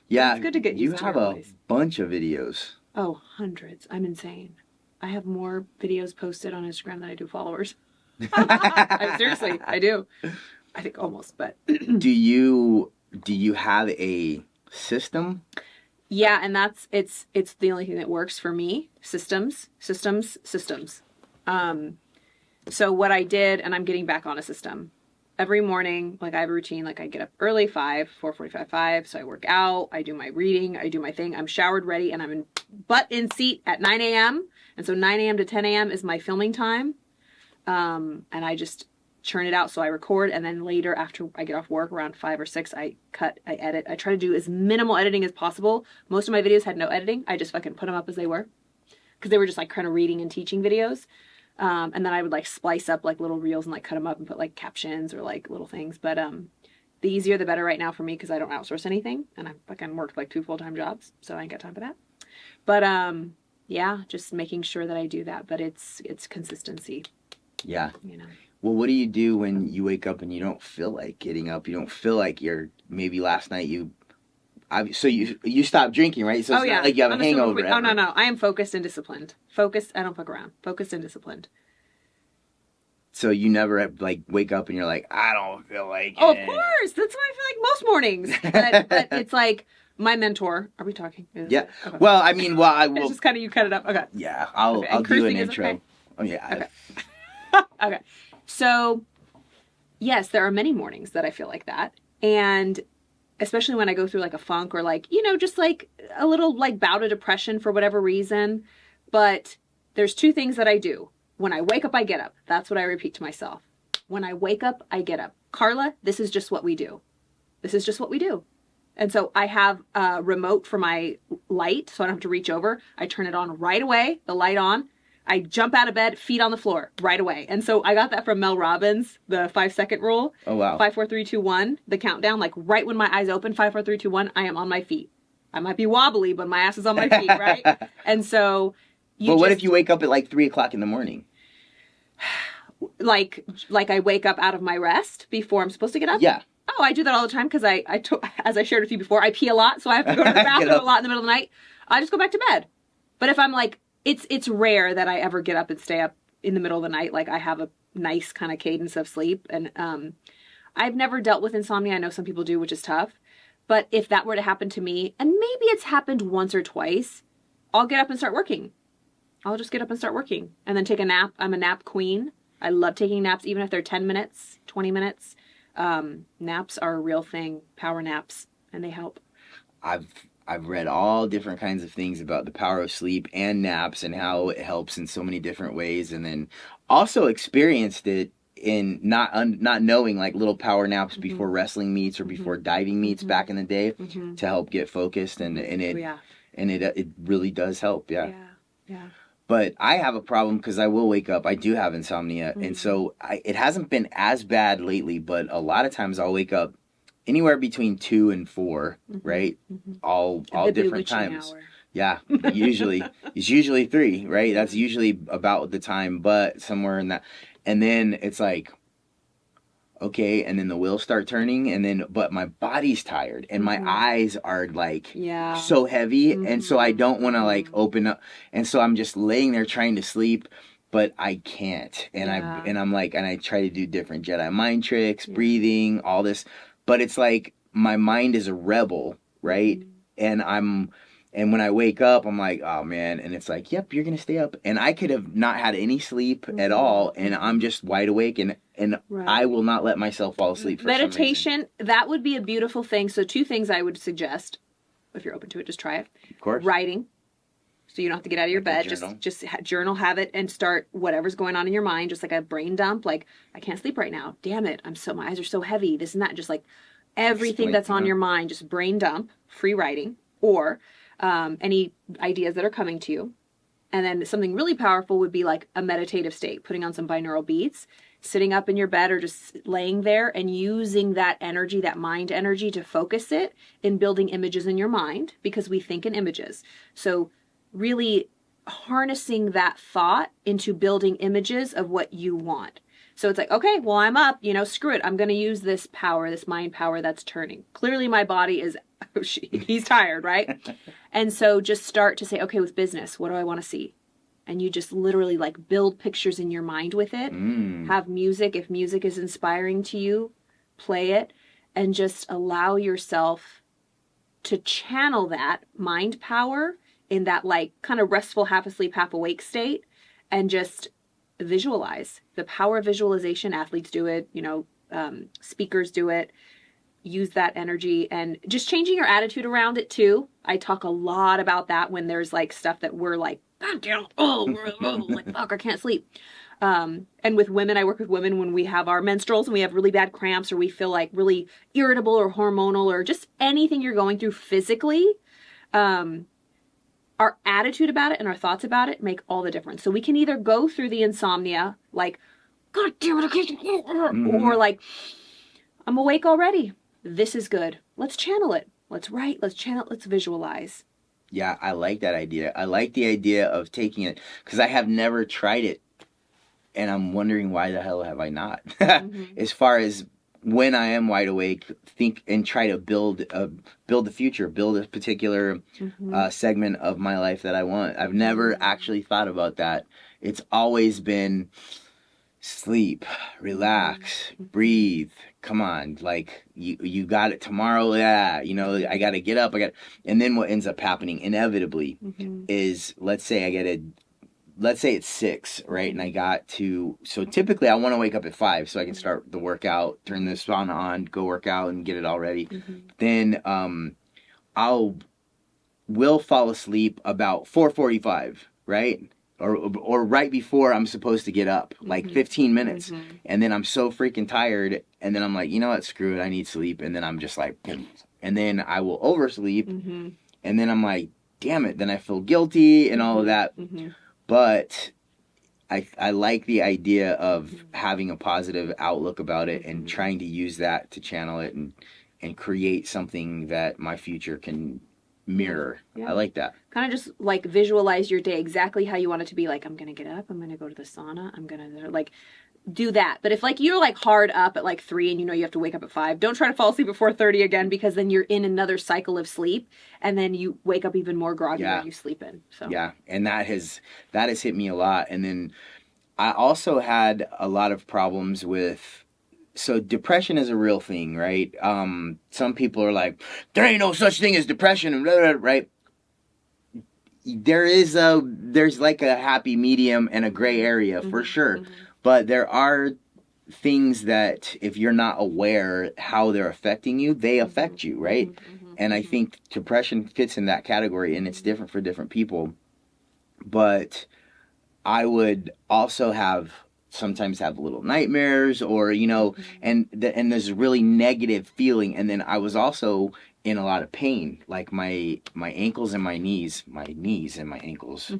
Yeah, It's good to get you used to have your a voice. bunch of videos. Oh, hundreds. I'm insane. I have more videos posted on Instagram than I do followers. Seriously, I do. I think almost, but Do you have a system? yeah, and it's the only thing that works for me. Systems. So what I did, and I'm getting back on a system. Every morning, like I have a routine, like I get up early, 4:45, 5. So I work out, I do my reading, I do my thing. I'm showered, ready, and I'm butt in seat at 9 a.m. And so 9 a.m. to 10 a.m. is my filming time. And I just churn it out. So I record, and then later after I get off work around 5 or 6, I cut, I edit. I try to do as minimal editing as possible. Most of my videos had no editing. I just fucking put them up as they were, because they were just like kind of reading and teaching videos. And then I would like splice up like little reels and like cut them up and put like captions or like little things. But the easier the better right now for me, because I don't outsource anything, and I fucking work like 2 full-time jobs, so I ain't got time for that. But yeah, just making sure that I do that. But it's consistency. Yeah. You know. Well, what do you do when you wake up and you don't feel like getting up? You don't feel like maybe last night so you stopped drinking, right? So it's not like you have a hangover. Oh, no. I am focused and disciplined. Focused. I don't fuck around. Focused and disciplined. So you never like wake up and you're like, I don't feel like Oh, it. of course. That's what I feel like most mornings. But it's like my mentor. Are we talking? Yeah. Okay. Well, I mean, I will. It's just kind of, you cut it up. Okay. Yeah, I'll do an intro. Okay? Oh yeah. Okay. Okay. So, yes, there are many mornings that I feel like that. And especially when I go through like a funk or like, just like a little like bout of depression for whatever reason. But there's 2 things that I do. When I wake up, I get up. That's what I repeat to myself. When I wake up, I get up. Karla, this is just what we do. This is just what we do. And so I have a remote for my light, so I don't have to reach over. I turn it on right away, the light on. I jump out of bed, feet on the floor right away. And so I got that from Mel Robbins, the 5-second rule. Oh, wow. 5, 4, 3, 2, 1, the countdown. Like right when my eyes open, 5, 4, 3, 2, 1, I am on my feet. I might be wobbly, but my ass is on my feet, right? And so But what if you wake up at like 3 o'clock in the morning? Like I wake up out of my rest before I'm supposed to get up? Yeah. Oh, I do that all the time because as I shared with you before, I pee a lot, so I have to go to the bathroom a lot in the middle of the night. I just go back to bed. But if I'm like, it's rare that I ever get up and stay up in the middle of the night. Like I have a nice kind of cadence of sleep, and I've never dealt with insomnia. I know some people do, which is tough. But if that were to happen to me, and maybe it's happened once or twice, I'll get up and start working. I'll just get up and start working and then take a nap. I'm a nap queen. I love taking naps, even if they're 10 minutes, 20 minutes. Naps are a real thing, power naps, and they help. I've read all different kinds of things about the power of sleep and naps and how it helps in so many different ways, and then also experienced it in not knowing like little power naps before wrestling meets or before diving meets back in the day to help get focused, and it really does help. Yeah. But I have a problem because I will wake up. I do have insomnia, and so it hasn't been as bad lately. But a lot of times I'll wake up anywhere between 2 and 4, right? All different times. Hour. Yeah, it's usually 3, right? That's usually about the time, but somewhere in that, and then it's like, okay, and then the wheels start turning, but my body's tired, and my eyes are like so heavy, and so I don't want to like open up, and so I'm just laying there trying to sleep, but I can't, and I try to do different Jedi mind tricks, breathing, all this, but it's like my mind is a rebel, right? And when I wake up, I'm like, oh man. And it's like, yep, you're going to stay up. And I could have not had any sleep at all. And I'm just wide awake. And I will not let myself fall asleep for meditation, that would be a beautiful thing. So 2 things I would suggest, if you're open to it, just try it. Of course. Writing. So you don't have to get out of your bed. Just journal, have it, and start whatever's going on in your mind. Just like a brain dump. Like, I can't sleep right now. Damn it. My eyes are so heavy. This and that. Just like everything that's on your mind. Just brain dump. Free writing. Or any ideas that are coming to you. And then something really powerful would be like a meditative state, putting on some binaural beats, sitting up in your bed or just laying there and using that energy, that mind energy, to focus it in building images in your mind, because we think in images. So really harnessing that thought into building images of what you want. So it's like, okay, well, I'm up, screw it. I'm going to use this power, this mind power that's turning. Clearly my body is he's tired, right? And so just start to say, okay, with business, what do I want to see? And you just literally like build pictures in your mind with it. Have music. If music is inspiring to you, play it, and just allow yourself to channel that mind power in that like kind of restful, half asleep, half awake state, and just visualize. The power of visualization. Athletes do it, speakers do it. Use that energy, and just changing your attitude around it too. I talk a lot about that when there's like stuff that we're like, God damn, like fuck, I can't sleep. And with women, I work with women when we have our menstruals and we have really bad cramps, or we feel like really irritable or hormonal, or just anything you're going through physically. Our attitude about it and our thoughts about it make all the difference. So we can either go through the insomnia like, God damn it, I can't, or like, I'm awake already. This is good. Let's channel it. Let's write. Let's channel it. Let's visualize. Yeah, I like that idea. I like the idea of taking it, because I have never tried it, and I'm wondering why the hell have I not? As far as when I am wide awake, think and try to build the future, build a particular segment of my life that I want. I've never actually thought about that. It's always been sleep, relax, breathe. Come on, like you got it tomorrow. Yeah, I got to get up. And then what ends up happening inevitably is, let's say it's 6, right? And I got to, so typically I want to wake up at 5 so I can start the workout, turn the sauna on, go work out and get it all ready. Then will fall asleep about 4:45, right? Or right before I'm supposed to get up, like 15 minutes. And then I'm so freaking tired. And then I'm like, you know what? Screw it. I need sleep. And then I'm just like, and then I will oversleep. And then I'm like, damn it. Then I feel guilty and all of that. But I like the idea of having a positive outlook about it and trying to use that to channel it and create something that my future can mirror. I like that. Kind of just like visualize your day exactly how you want it to be. Like, I'm going to get up, I'm going to go to the sauna, I'm going to like do that. But if like you're like hard up at like 3 and you have to wake up at 5, don't try to fall asleep at 4:30 again, because then you're in another cycle of sleep and then you wake up even more groggy than you sleep in. So yeah, and that has hit me a lot. And then I also had a lot of problems with, so depression is a real thing, right? Some people are like, there ain't no such thing as depression, and blah, blah, blah, right? There's like a happy medium and a gray area for sure. But there are things that if you're not aware how they're affecting you, they affect you, right? And I think depression fits in that category, and it's different for different people. But I would also sometimes have little nightmares, or and there's a really negative feeling. And then I was also in a lot of pain, like my ankles and my knees and my ankles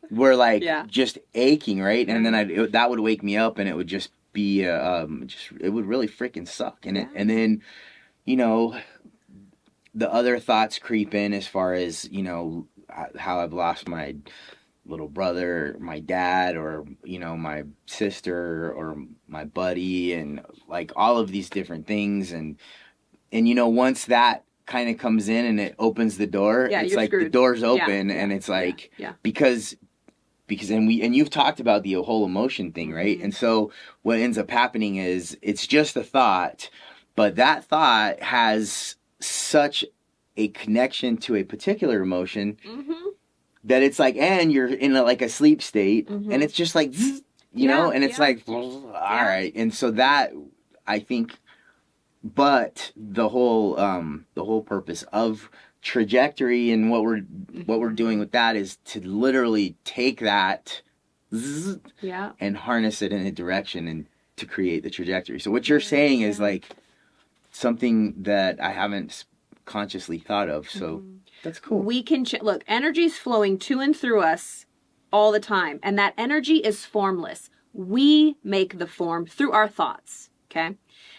were like just aching, right? And then that would wake me up, and it would just be it would really freaking suck. And and then the other thoughts creep in, as far as how I've lost my little brother, my dad, or my sister, or my buddy, and like all of these different things. And once that kind of comes in and it opens the door, it's like screwed. The door's open, and it's like because and you've talked about the whole emotion thing, right? And so what ends up happening is it's just a thought, but that thought has such a connection to a particular emotion that it's like, and you're in a sleep state, and it's just like, and it's like, all right. And so that, I think, but the whole purpose of trajectory and what we're doing with that is to literally take that and harness it in a direction and to create the trajectory. So what you're saying is like something that I haven't consciously thought of. So that's cool. We can look, energy's flowing to and through us all the time, and that energy is formless. We make the form through our thoughts, okay?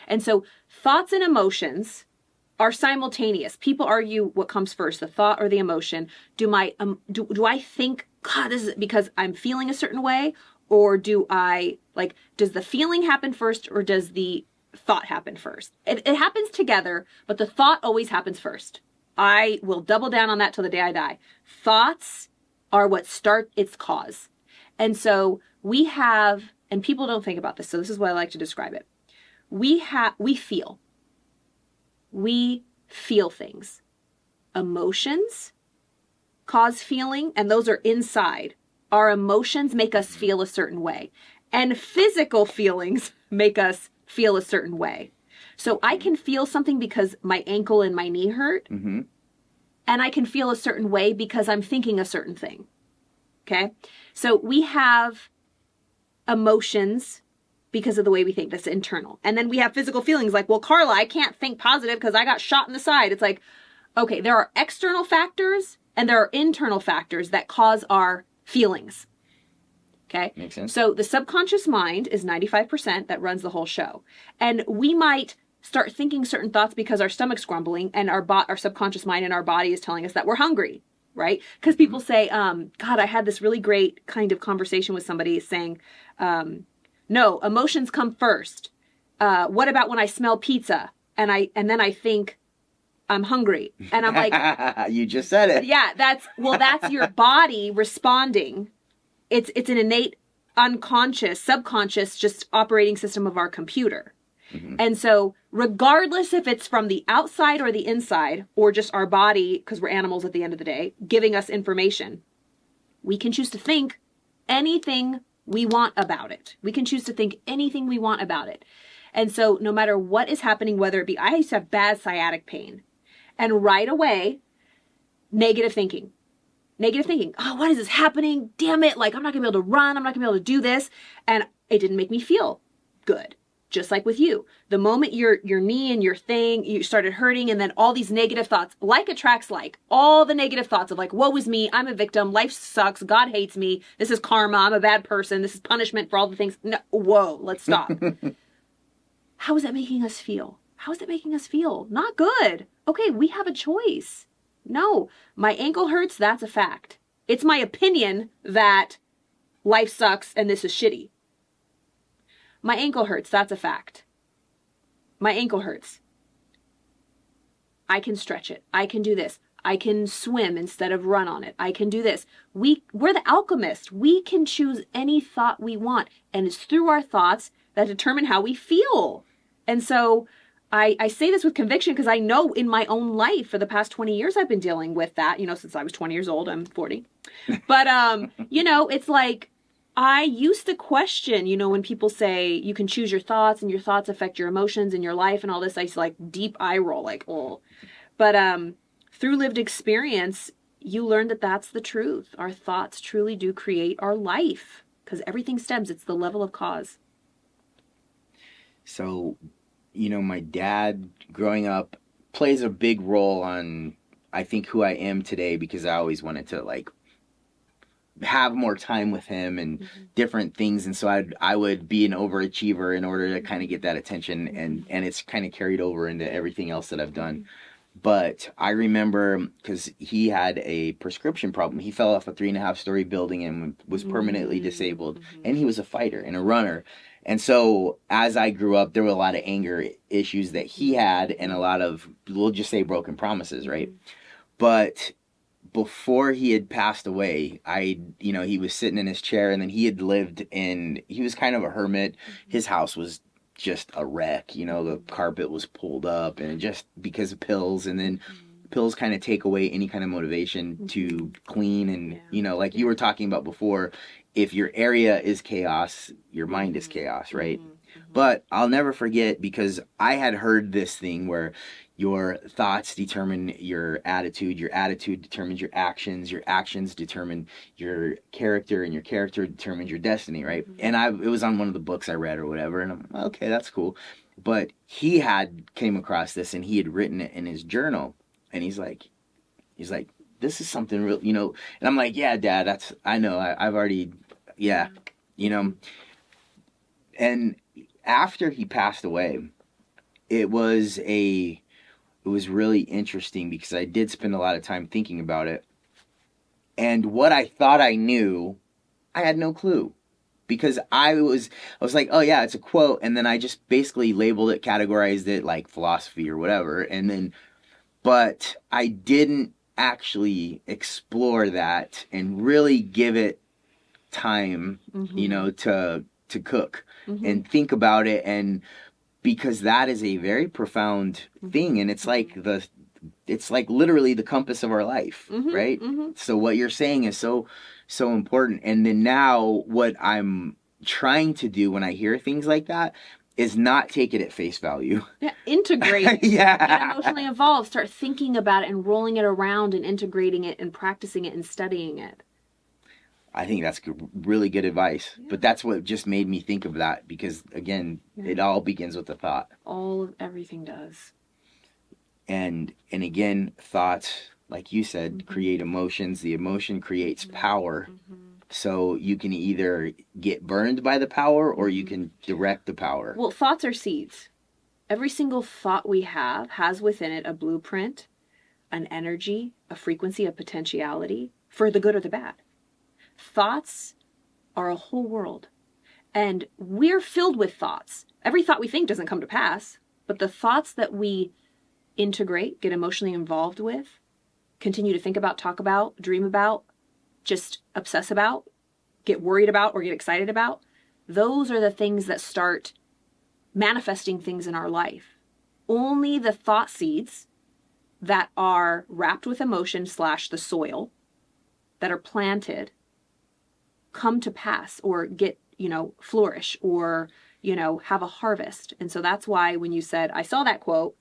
And so thoughts and emotions are simultaneous. People argue what comes first, the thought or the emotion. Do I think, God, this is because I'm feeling a certain way, or does the feeling happen first, or does the thought happened first. It happens together, but the thought always happens first. I will double down on that till the day I die. Thoughts are what start its cause. And so we have, and people don't think about this, so this is what I like to describe it. We feel things. Emotions cause feeling, and those are inside. Our emotions make us feel a certain way, and physical feelings make us feel a certain way. So I can feel something because my ankle and my knee hurt, Mm-hmm. and I can feel a certain way because I'm thinking a certain thing. Okay? So we have emotions because of the way we think. That's internal. And then we have physical feelings like, well, Carla, I can't think positive because I got shot in the side. It's like, okay, there are external factors and there are internal factors that cause our feelings. Okay? Makes sense. So the subconscious mind is 95% that runs the whole show. And we might start thinking certain thoughts because our stomach's grumbling and our subconscious mind and our body is telling us that we're hungry, right? Because people say, God, I had this really great kind of conversation with somebody saying, no, emotions come first. What about when I smell pizza and then I think I'm hungry? And I'm like, you just said it. yeah, that's your body responding. It's an innate, unconscious, subconscious, just operating system of our computer. Mm-hmm. And so regardless if it's from the outside or the inside, or just our body, because we're animals at the end of the day, giving us information, we can choose to think anything we want about it. We can choose to think anything we want about it. And so no matter what is happening, whether it be, I used to have bad sciatic pain, and right away, negative thinking. Oh, what is this happening? Damn it. Like, I'm not gonna be able to run. I'm not gonna be able to do this. And it didn't make me feel good. Just like with you. The moment your knee and your thing, you started hurting, and then all these negative thoughts, like attracts like, all the negative thoughts of like, woe is me, I'm a victim, life sucks, God hates me, this is karma, I'm a bad person, this is punishment for all the things. No, whoa, let's stop. How is that making us feel? Not good. Okay, we have a choice. No, my ankle hurts, that's a fact. It's my opinion that life sucks and this is shitty. My ankle hurts, that's a fact. My ankle hurts. I can stretch it. I can do this. I can swim instead of run on it. I can do this. We're the alchemists. We can choose any thought we want. And it's through our thoughts that determine how we feel. And so I say this with conviction because I know in my own life for the past 20 years I've been dealing with that, since I was 20 years old. I'm 40. But, it's like I used to question, when people say you can choose your thoughts and your thoughts affect your emotions in your life and all this, I used to like deep eye roll, like, oh. But through lived experience, you learn that that's the truth. Our thoughts truly do create our life because everything stems. It's the level of cause. So, my dad growing up plays a big role on, I think, who I am today because I always wanted to like have more time with him and different things. And so I would be an overachiever in order to kind of get that attention. And it's kind of carried over into everything else that I've done. But I remember because he had a prescription problem. He fell off a 3.5-story building and was permanently disabled. And he was a fighter and a runner. And so as I grew up, there were a lot of anger issues that he had and a lot of, we'll just say, broken promises, right? But before he had passed away, he was sitting in his chair and then he was kind of a hermit. His house was just a wreck. The carpet was pulled up and just because of pills, and then pills kind of take away any kind of motivation to clean. And, like you were talking about before, if your area is chaos, your mind is chaos, right? But I'll never forget because I had heard this thing where your thoughts determine your attitude determines your actions determine your character, and your character determines your destiny, right? And it was on one of the books I read or whatever, and I'm okay, that's cool. But he came across this and he had written it in his journal, and he's like, this is something real, and I'm like, yeah, Dad, I know, I've already, yeah, and after he passed away, it was really interesting because I did spend a lot of time thinking about it. And what I thought I knew, I had no clue. because I was like, oh yeah, it's a quote, and then I just basically labeled it, categorized it like philosophy or whatever, and then, but I didn't actually explore that and really give it time, to cook and think about it, and because that is a very profound thing, and it's like it's like literally the compass of our life, right? So what you're saying is so important. And then now what I'm trying to do when I hear things like that is not take it at face value. Yeah, integrate. Yeah. Get emotionally involved. Start thinking about it and rolling it around and integrating it and practicing it and studying it. I think that's really good advice. Yeah. But that's what just made me think of that, because, again, it all begins with a thought. Everything does. And again, thoughts, like you said, create emotions. The emotion creates power. So you can either get burned by the power or you can direct the power. Well, thoughts are seeds. Every single thought we have has within it a blueprint, an energy, a frequency, a potentiality for the good or the bad. Thoughts are a whole world, and we're filled with thoughts. Every thought we think doesn't come to pass, but the thoughts that we integrate, get emotionally involved with, continue to think about, talk about, dream about, just obsess about, get worried about, or get excited about, those are the things that start manifesting things in our life. Only the thought seeds that are wrapped with emotion / the soil that are planted come to pass or get, flourish or, have a harvest. And so that's why when you said, I saw that quote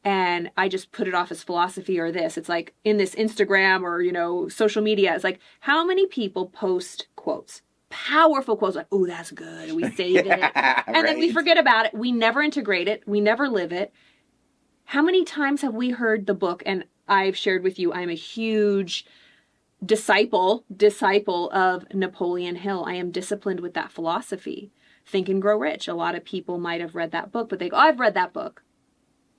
and I just put it off as philosophy or this, it's like in this Instagram or, social media, it's like, how many people post quotes, powerful quotes, like, oh, that's good, and we saved it. And then we forget about it. We never integrate it. We never live it. How many times have we heard the book? And I've shared with you, I'm a huge disciple of Napoleon Hill. I am disciplined with that philosophy. Think and Grow Rich. A lot of people might have read that book, but they go, oh, I've read that book.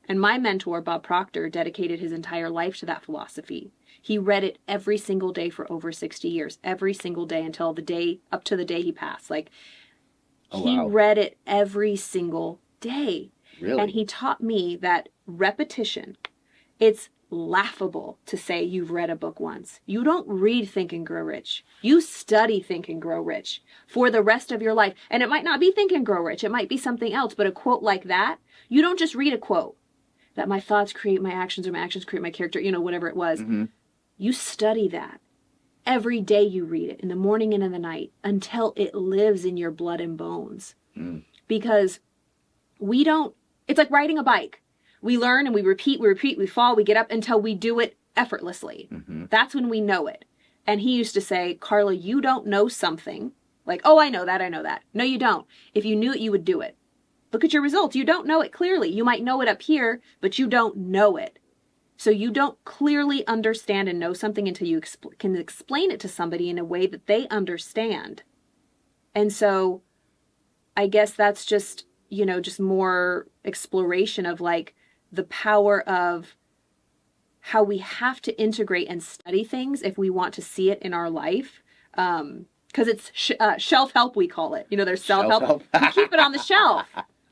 And my mentor, Bob Proctor, dedicated his entire life to that philosophy. He read it every single day for over 60 years, every single day until up to the day he passed. He read it every single day. Really? And he taught me that repetition, it's laughable to say you've read a book once. You don't read Think and Grow Rich. You study Think and Grow Rich for the rest of your life. And it might not be Think and Grow Rich. It might be something else. But a quote like that, you don't just read a quote that my thoughts create my actions or my actions create my character, whatever it was. You study that. Every day you read it, in the morning and in the night, until it lives in your blood and bones. Because it's like riding a bike. We learn and we repeat, we fall, we get up until we do it effortlessly. That's when we know it. And he used to say, Karla, you don't know something. Like, oh, I know that. No, you don't. If you knew it, you would do it. Look at your results. You don't know it clearly. You might know it up here, but you don't know it. So you don't clearly understand and know something until you can explain it to somebody in a way that they understand. And so I guess that's just, just more exploration of the power of how we have to integrate and study things if we want to see it in our life. Because it's shelf help, we call it. There's self-help. You keep it on the shelf.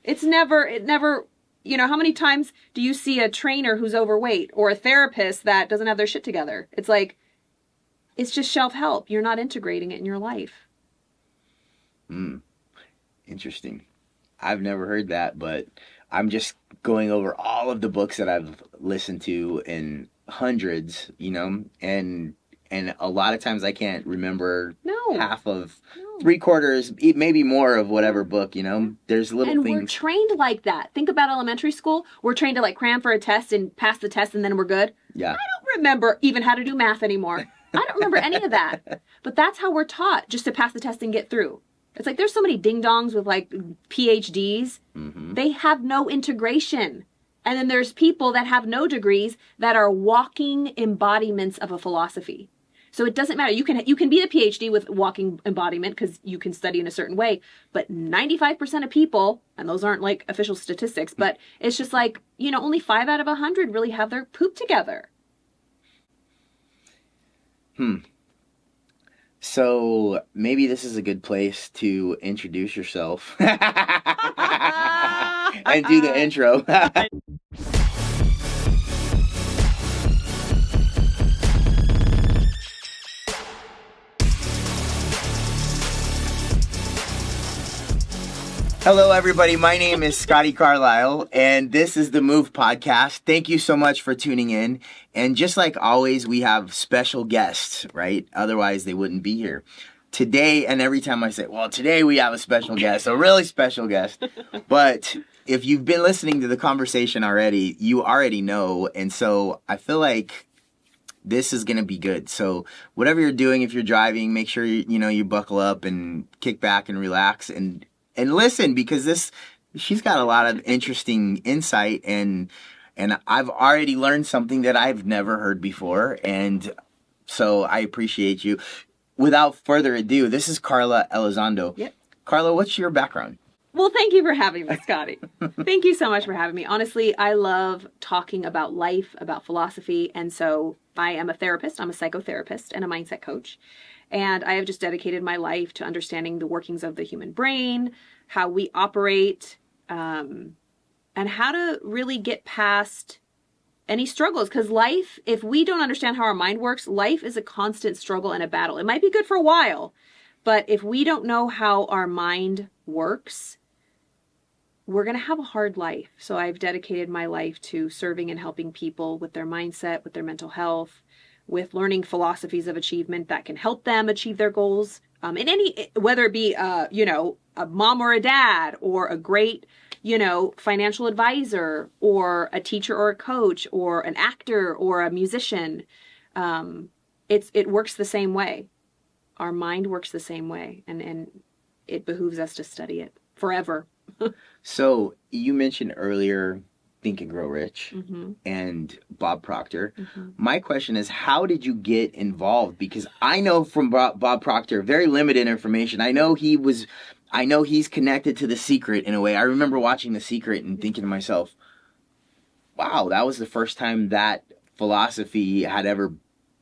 It never, how many times do you see a trainer who's overweight or a therapist that doesn't have their shit together? It's like, it's just shelf help. You're not integrating it in your life. Interesting. I've never heard that, but I'm just going over all of the books that I've listened to, and hundreds, and a lot of times I can't remember half of 3/4, maybe more of whatever book, there's little things. And we're trained like that. Think about elementary school. We're trained to cram for a test and pass the test and then we're good. Yeah. I don't remember even how to do math anymore. I don't remember any of that. But that's how we're taught, just to pass the test and get through. It's like there's so many ding-dongs with PhDs. They have no integration. And then there's people that have no degrees that are walking embodiments of a philosophy. So it doesn't matter. You can be a PhD with walking embodiment because you can study in a certain way. But 95% of people, and those aren't official statistics, but it's just only 5 out of 100 really have their poop together. So maybe this is a good place to introduce yourself and do the intro. Hello, everybody. My name is Scotty Carlisle, and this is the Move Podcast. Thank you so much for tuning in. And just like always, we have special guests, right? Otherwise, they wouldn't be here. Today, and every time I say, well, today we have a special guest, a really special guest. But if you've been listening to the conversation already, you already know. And so I feel like this is going to be good. So whatever you're doing, if you're driving, make sure you buckle up and kick back and relax and listen, because she's got a lot of interesting insight, and I've already learned something that I've never heard before, and so I appreciate you. Without further ado, this is Karla Elizondo. Yep. Karla, what's your background? Well, thank you for having me, Scotty. Thank you so much for having me. Honestly, I love talking about life, about philosophy, and so I am a therapist. I'm a psychotherapist and a mindset coach. And I have just dedicated my life to understanding the workings of the human brain, how we operate, and how to really get past any struggles. Because life, if we don't understand how our mind works, life is a constant struggle and a battle. It might be good for a while, but if we don't know how our mind works, we're going to have a hard life. So I've dedicated my life to serving and helping people with their mindset, with their mental health, with learning philosophies of achievement that can help them achieve their goals. In any, whether it be, a mom or a dad, or a great, financial advisor, or a teacher or a coach, or an actor or a musician. It works the same way. Our mind works the same way, and it behooves us to study it forever. So you mentioned earlier Think and Grow Rich, Mm-hmm. and Bob Proctor. Mm-hmm. My question is, how did you get involved? Because I know from Bob Proctor very limited information. I know he's connected to The Secret in a way. I remember watching The Secret and thinking to myself, wow, that was the first time that philosophy had ever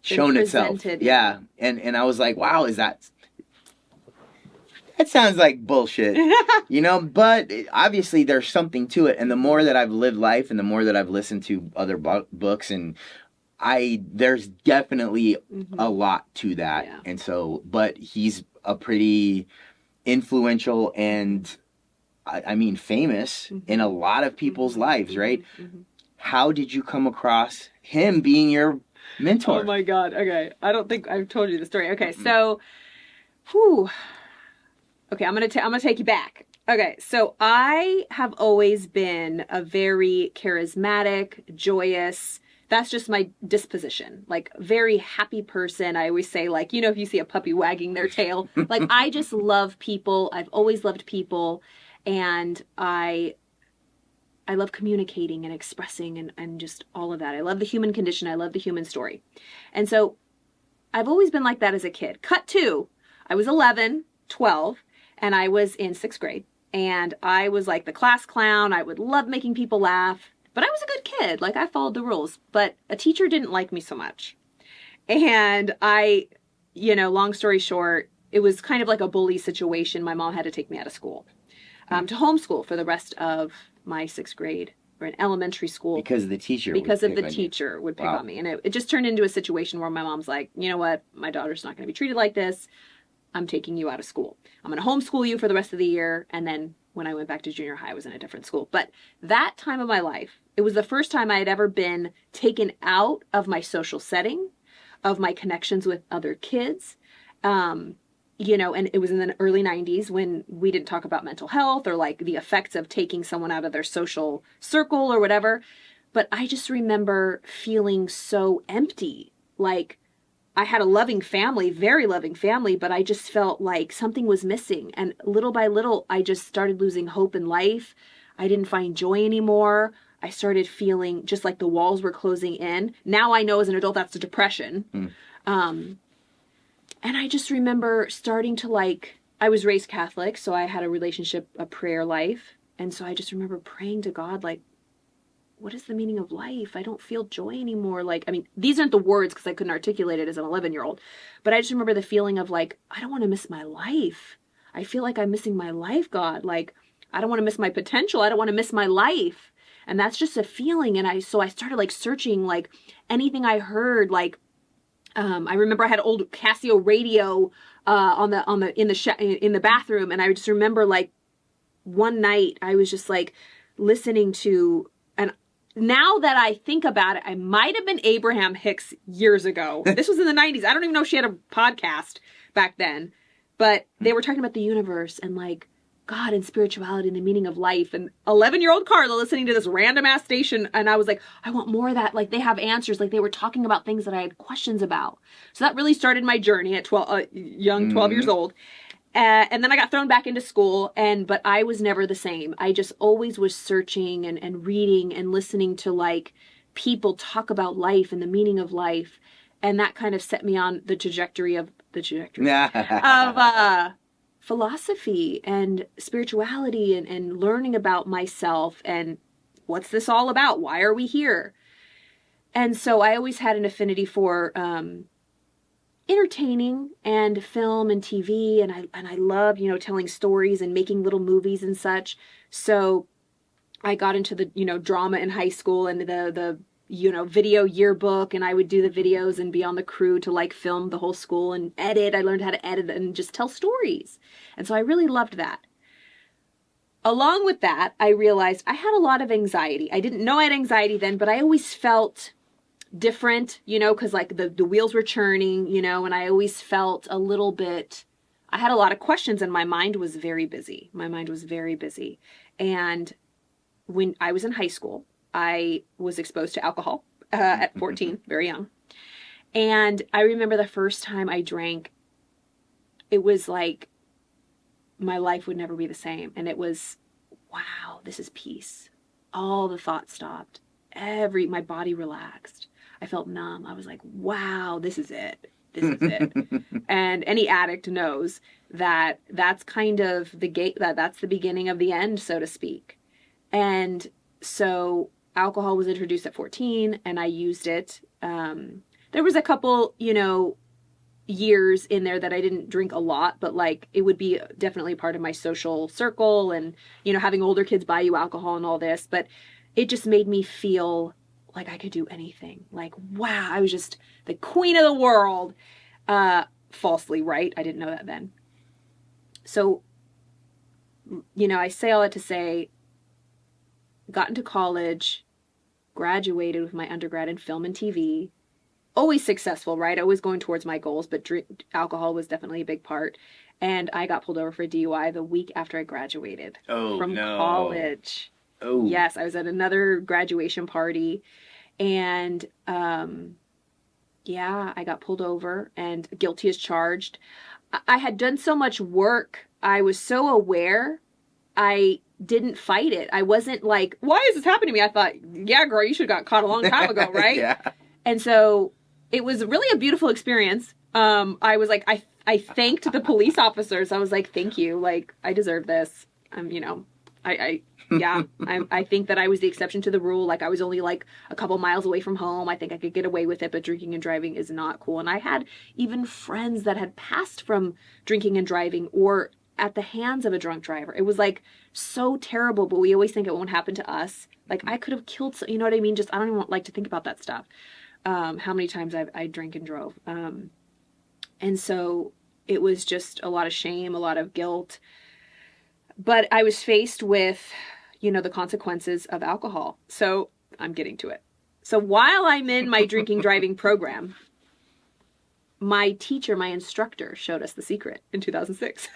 shown itself. Yeah. And I was like, wow, that sounds like bullshit, but obviously there's something to it. And the more that I've lived life and the more that I've listened to other books, and there's definitely a lot to that. Yeah. And so, but he's a pretty influential and famous in a lot of people's lives, right? Mm-hmm. How did you come across him being your mentor? Oh my God. Okay. I don't think I've told you the story. Okay. So, whew. Okay, I'm gonna take you back. Okay, so I have always been a very charismatic, joyous. That's just my disposition. Like, very happy person. I always say, like, if you see a puppy wagging their tail, like, I just love people. I've always loved people, and I love communicating and expressing and just all of that. I love the human condition. I love the human story, and so I've always been like that as a kid. Cut to, I was 11, 12. And I was in 6th grade, and I was like the class clown. I would love making people laugh, but I was a good kid. Like, I followed the rules, but a teacher didn't like me so much. And long story short, it was kind of like a bully situation. My mom had to take me out of school, to homeschool for the rest of my 6th grade, or in elementary school. Because the teacher would pick on me. And it just turned into a situation where my mom's like, you know what? My daughter's not going to be treated like this. I'm taking you out of school. I'm going to homeschool you for the rest of the year. And then when I went back to junior high, I was in a different school. But that time of my life, it was the first time I had ever been taken out of my social setting, of my connections with other kids. And it was in the early 90s when we didn't talk about mental health or like the effects of taking someone out of their social circle or whatever. But I just remember feeling so empty. Like, I had a loving family, very loving family, but I just felt like something was missing. And little by little, I just started losing hope in life. I didn't find joy anymore. I started feeling just like the walls were closing in. Now I know as an adult that's a depression. And I just remember starting to I was raised Catholic, so I had a relationship, a prayer life. And so I just remember praying to God, like, what is the meaning of life? I don't feel joy anymore. Like, I mean, these aren't the words because I couldn't articulate it as an 11-year-old, but I just remember the feeling of like, I don't want to miss my life. I feel like I'm missing my life, God. Like, I don't want to miss my potential. I don't want to miss my life. And that's just a feeling. And so I started like searching like anything I heard, like, I remember I had an old Casio radio, in the bathroom. And I just remember like one night I was just like listening to, and now that I think about it, I might have been Abraham Hicks years ago. This was in the 90s. I don't even know if she had a podcast back then, but they were talking about the universe and like God and spirituality and the meaning of life. And 11-year-old Karla listening to this random ass station. And I was like, I want more of that. Like they have answers. Like they were talking about things that I had questions about. So that really started my journey at 12 years old. And then I got thrown back into school, but I was never the same. I just always was searching and reading and listening to like people talk about life and the meaning of life. And that kind of set me on the trajectory of philosophy and spirituality and learning about myself and what's this all about? Why are we here? And so I always had an affinity for entertaining and film and TV, and I love, telling stories and making little movies and such. So I got into the, drama in high school and the video yearbook, and I would do the videos and be on the crew to like film the whole school and edit. I learned how to edit and just tell stories. And so I really loved that. Along with that, I realized I had a lot of anxiety. I didn't know I had anxiety then, but I always felt different, because like the wheels were churning, and I always felt a little bit, I had a lot of questions and my mind was very busy. And when I was in high school, I was exposed to alcohol at 14, very young. And I remember the first time I drank, it was like my life would never be the same. And it was, wow, this is peace. All the thoughts stopped. My body relaxed. I felt numb. I was like, wow, this is it. And any addict knows that that's kind of the gate, that's the beginning of the end, so to speak. And so alcohol was introduced at 14 and I used it. There was a couple, years in there that I didn't drink a lot, but like it would be definitely part of my social circle and, having older kids buy you alcohol and all this, but it just made me feel like I could do anything. Like, wow, I was just the queen of the world. Falsely, right? I didn't know that then. So, I say all that to say, got into college, graduated with my undergrad in film and TV, always successful, right? Always going towards my goals, but alcohol was definitely a big part. And I got pulled over for a DUI the week after I graduated from college. Oh, yes. I was at another graduation party and, I got pulled over and guilty as charged. I had done so much work. I was so aware. I didn't fight it. I wasn't like, why is this happening to me? I thought, yeah, girl, you should have got caught a long time ago, right? Yeah. And so it was really a beautiful experience. I was like, I thanked the police officers. I was like, thank you. Like, I deserve this. I think that I was the exception to the rule. Like, I was only like a couple miles away from home. I think I could get away with it, but drinking and driving is not cool. And I had even friends that had passed from drinking and driving or at the hands of a drunk driver. It was like so terrible, but we always think it won't happen to us. Like I could have killed, you know what I mean? Just, I don't even like to think about that stuff. How many times I drank and drove. And so it was just a lot of shame, a lot of guilt, but I was faced with, the consequences of alcohol. So I'm getting to it. So while I'm in my drinking driving program, my teacher, my instructor showed us The Secret in 2006.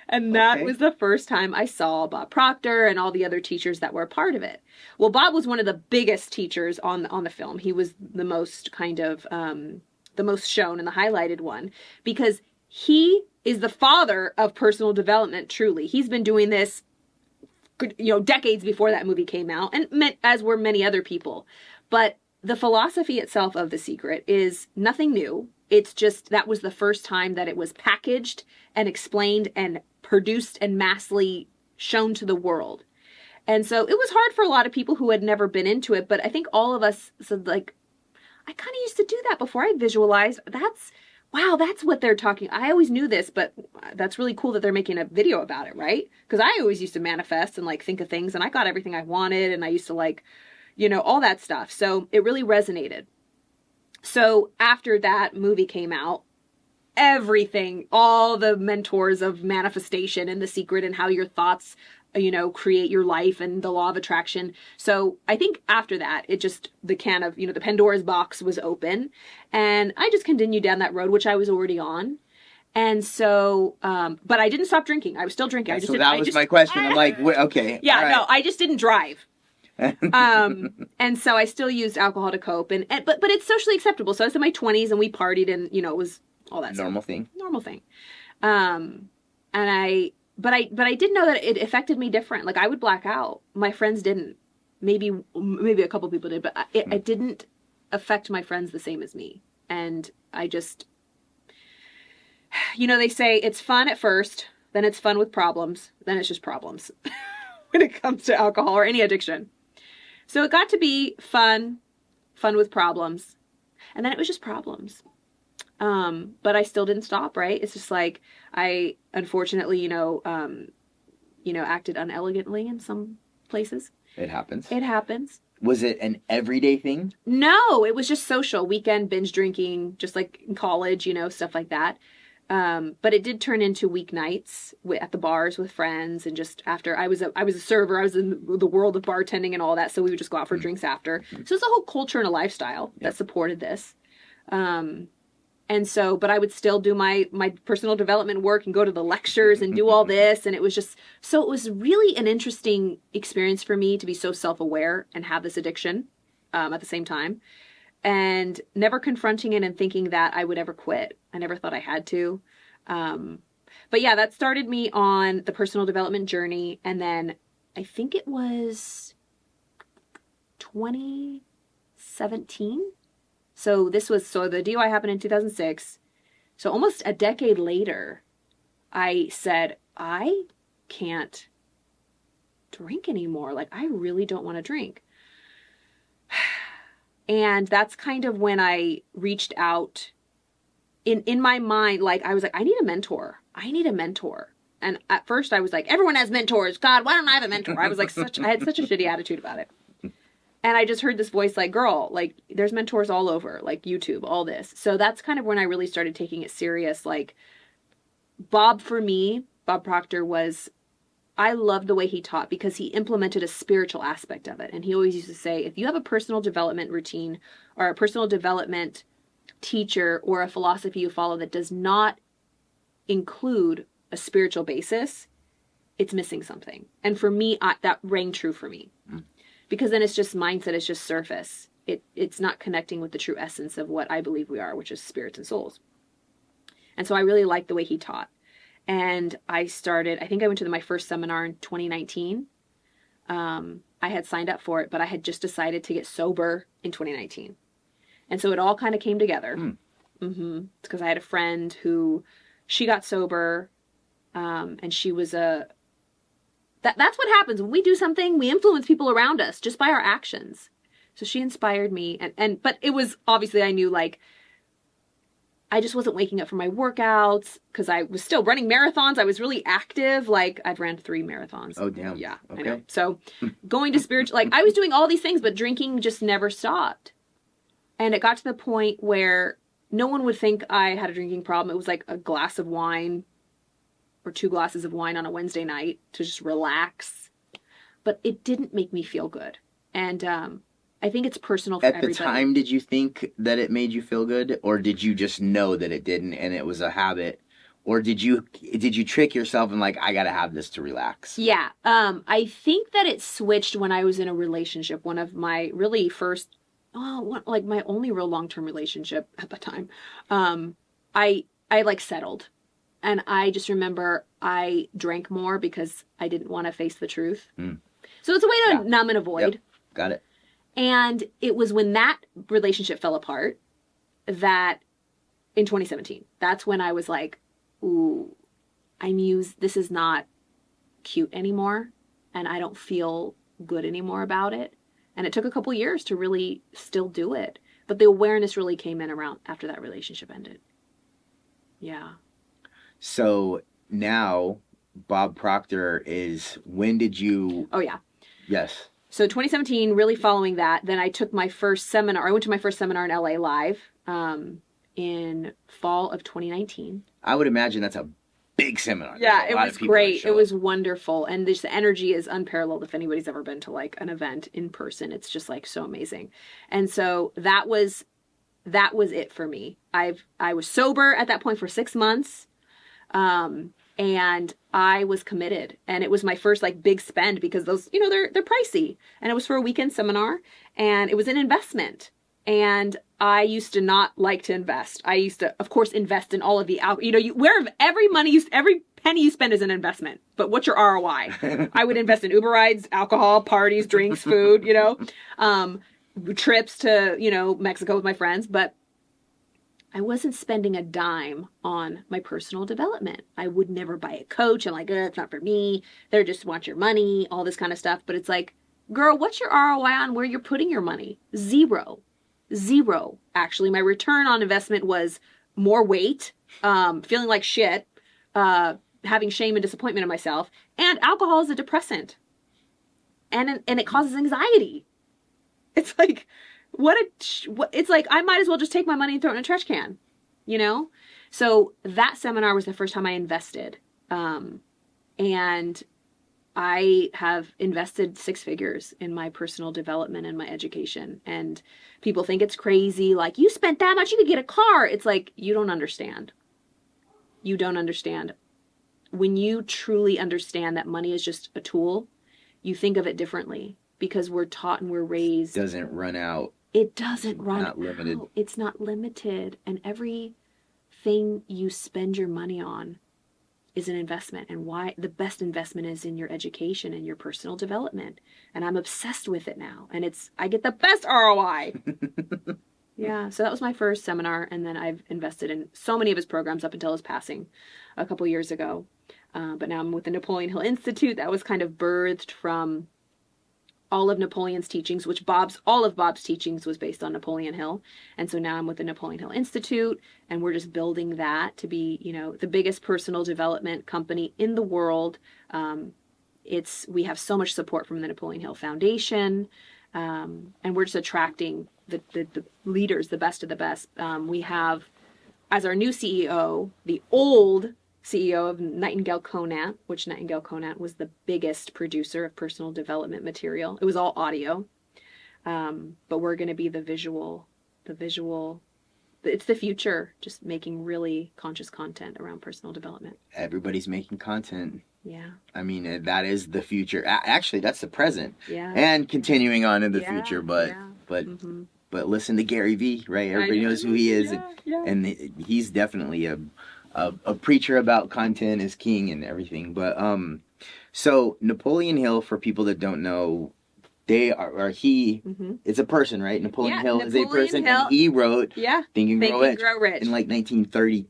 And that was the first time I saw Bob Proctor and all the other teachers that were a part of it. Well, Bob was one of the biggest teachers on the film. He was the most kind of, the most shown and the highlighted one because he is the father of personal development, truly. He's been doing this, decades before that movie came out, and as were many other people. But the philosophy itself of The Secret is nothing new. It's just that was the first time that it was packaged and explained and produced and massively shown to the world. And so it was hard for a lot of people who had never been into it, but I think all of us said, like, I kind of used to do that before. I visualized. Wow, that's what they're talking. I always knew this, but that's really cool that they're making a video about it, right? Because I always used to manifest and like think of things, and I got everything I wanted, and I used to like, all that stuff. So it really resonated. So after that movie came out, everything, all the mentors of manifestation and The Secret and how your thoughts, create your life and the law of attraction. So I think after that, it just, the can of, the Pandora's box was open, and I just continued down that road, which I was already on. And so, but I didn't stop drinking. I was still drinking. That was my question. I'm like, okay. Yeah, right. No, I just didn't drive. And so I still used alcohol to cope, but it's socially acceptable. So I was in my 20s and we partied, and it was all that normal stuff. thing. Normal thing. But I did know that it affected me different. Like I would black out. My friends didn't. Maybe a couple people did, but it didn't affect my friends the same as me. And I just, they say it's fun at first, then it's fun with problems, then it's just problems when it comes to alcohol or any addiction. So it got to be fun with problems, and then it was just problems. But I still didn't stop, right? It's just like, I unfortunately, acted unelegantly in some places. It happens. It happens. Was it an everyday thing? No, it was just social, weekend binge drinking, just like in college, stuff like that. But it did turn into weeknights at the bars with friends, and just after I was a server, I was in the world of bartending and all that. So we would just go out for drinks after. So it's a whole culture and a lifestyle that supported this. And so, but I would still do my personal development work and go to the lectures and do all this. And it was really an interesting experience for me to be so self-aware and have this addiction, at the same time, and never confronting it and thinking that I would ever quit. I never thought I had to. But yeah, that started me on the personal development journey. And then I think it was 2017. So the DUI happened in 2006. So almost a decade later, I said, I can't drink anymore. Like, I really don't want to drink. And that's kind of when I reached out in my mind. Like, I was like, I need a mentor. And at first I was like, everyone has mentors. God, why don't I have a mentor? I was like, I had such a shitty attitude about it. And I just heard this voice like, girl, like, there's mentors all over, like YouTube, all this. So that's kind of when I really started taking it serious. Like, Bob Proctor I loved the way he taught, because he implemented a spiritual aspect of it. And he always used to say, if you have a personal development routine or a personal development teacher or a philosophy you follow that does not include a spiritual basis, it's missing something. And for me, that rang true for me. Because then it's just mindset, it's just surface. It's not connecting with the true essence of what I believe we are, which is spirits and souls. And so I really liked the way he taught. And I think I went to my first seminar in 2019. I had signed up for it, but I had just decided to get sober in 2019. And so it all kind of came together. It's because I had a friend she got sober, and she was that's what happens when we do something. We influence people around us just by our actions. So she inspired me, but it was obviously, I knew, like, I just wasn't waking up for my workouts because I was still running marathons. I was really active. Like, I've ran 3 marathons. Oh, damn. Yeah, okay. I know. So going to spiritual, like, I was doing all these things, but drinking just never stopped. And it got to the point where no one would think I had a drinking problem. It was like a glass of wine or 2 glasses of wine on a Wednesday night to just relax. But it didn't make me feel good. And I think it's personal for everybody. At the time, did you think that it made you feel good? Or did you just know that it didn't and it was a habit? Or did you trick yourself and like, I gotta have this to relax? Yeah. I think that it switched when I was in a relationship. One of my really first, my only real long-term relationship at the time. I like settled. And I just remember I drank more because I didn't want to face the truth. So it's a way to numb and avoid. Yep. Got it. And it was when that relationship fell apart that in 2017, that's when I was like, ooh, this is not cute anymore. And I don't feel good anymore about it. And it took a couple years to really still do it. But the awareness really came in around after that relationship ended. Yeah. So now Bob Proctor when did you? Oh, yeah. Yes. So 2017, really following that, then I took my first seminar. I went to my first seminar in LA live in fall of 2019. I would imagine that's a big seminar. Yeah, it was great. It was wonderful. And this the energy is unparalleled if anybody's ever been to like an event in person. It's just like so amazing. And so that was it for me. I was sober at that point for 6 months. And I was committed, and it was my first like big spend because those, they're pricey, and it was for a weekend seminar, and it was an investment. And I used to not like to invest. I used to, of course, invest in all of the every penny you spend is an investment. But what's your ROI? I would invest in Uber rides, alcohol, parties, drinks, food, trips to, Mexico with my friends, but I wasn't spending a dime on my personal development. I would never buy a coach. I'm like, it's not for me. They just want your money, all this kind of stuff. But it's like, girl, what's your ROI on where you're putting your money? Zero. Actually, my return on investment was more weight, feeling like shit, having shame and disappointment in myself. And alcohol is a depressant. And it causes anxiety. It's like, it's like, I might as well just take my money and throw it in a trash can, So that seminar was the first time I invested. And I have invested 6 figures in my personal development and my education. And people think it's crazy. Like, you spent that much, you could get a car. It's like, you don't understand. You don't understand. When you truly understand that money is just a tool, you think of it differently because we're taught and we're raised. It doesn't run out. It doesn't run out. Limited. It's not limited. And everything you spend your money on is an investment. And why the best investment is in your education and your personal development. And I'm obsessed with it now. And I get the best ROI. Yeah. So that was my first seminar. And then I've invested in so many of his programs up until his passing a couple years ago. But now I'm with the Napoleon Hill Institute. That was kind of birthed from all of Napoleon's teachings, which all of Bob's teachings was based on Napoleon Hill. And so now I'm with the Napoleon Hill Institute, and we're just building that to be, the biggest personal development company in the world. We have so much support from the Napoleon Hill Foundation, and we're just attracting the leaders, the best of the best. We have, as our new CEO, the old CEO of Nightingale Conant, which Nightingale Conant was the biggest producer of personal development material. It was all audio. But we're going to be the visual, it's the future, just making really conscious content around personal development. Everybody's making content. Yeah. I mean, that is the future. Actually, that's the present. Yeah. And continuing on in the future, but listen to Gary Vee, right? Everybody knows who he is. And he's definitely a preacher about content is king and everything. But so Napoleon Hill, for people that don't know, it's a person, right? Napoleon Hill is a person, and he wrote Think and Grow Rich in like 1930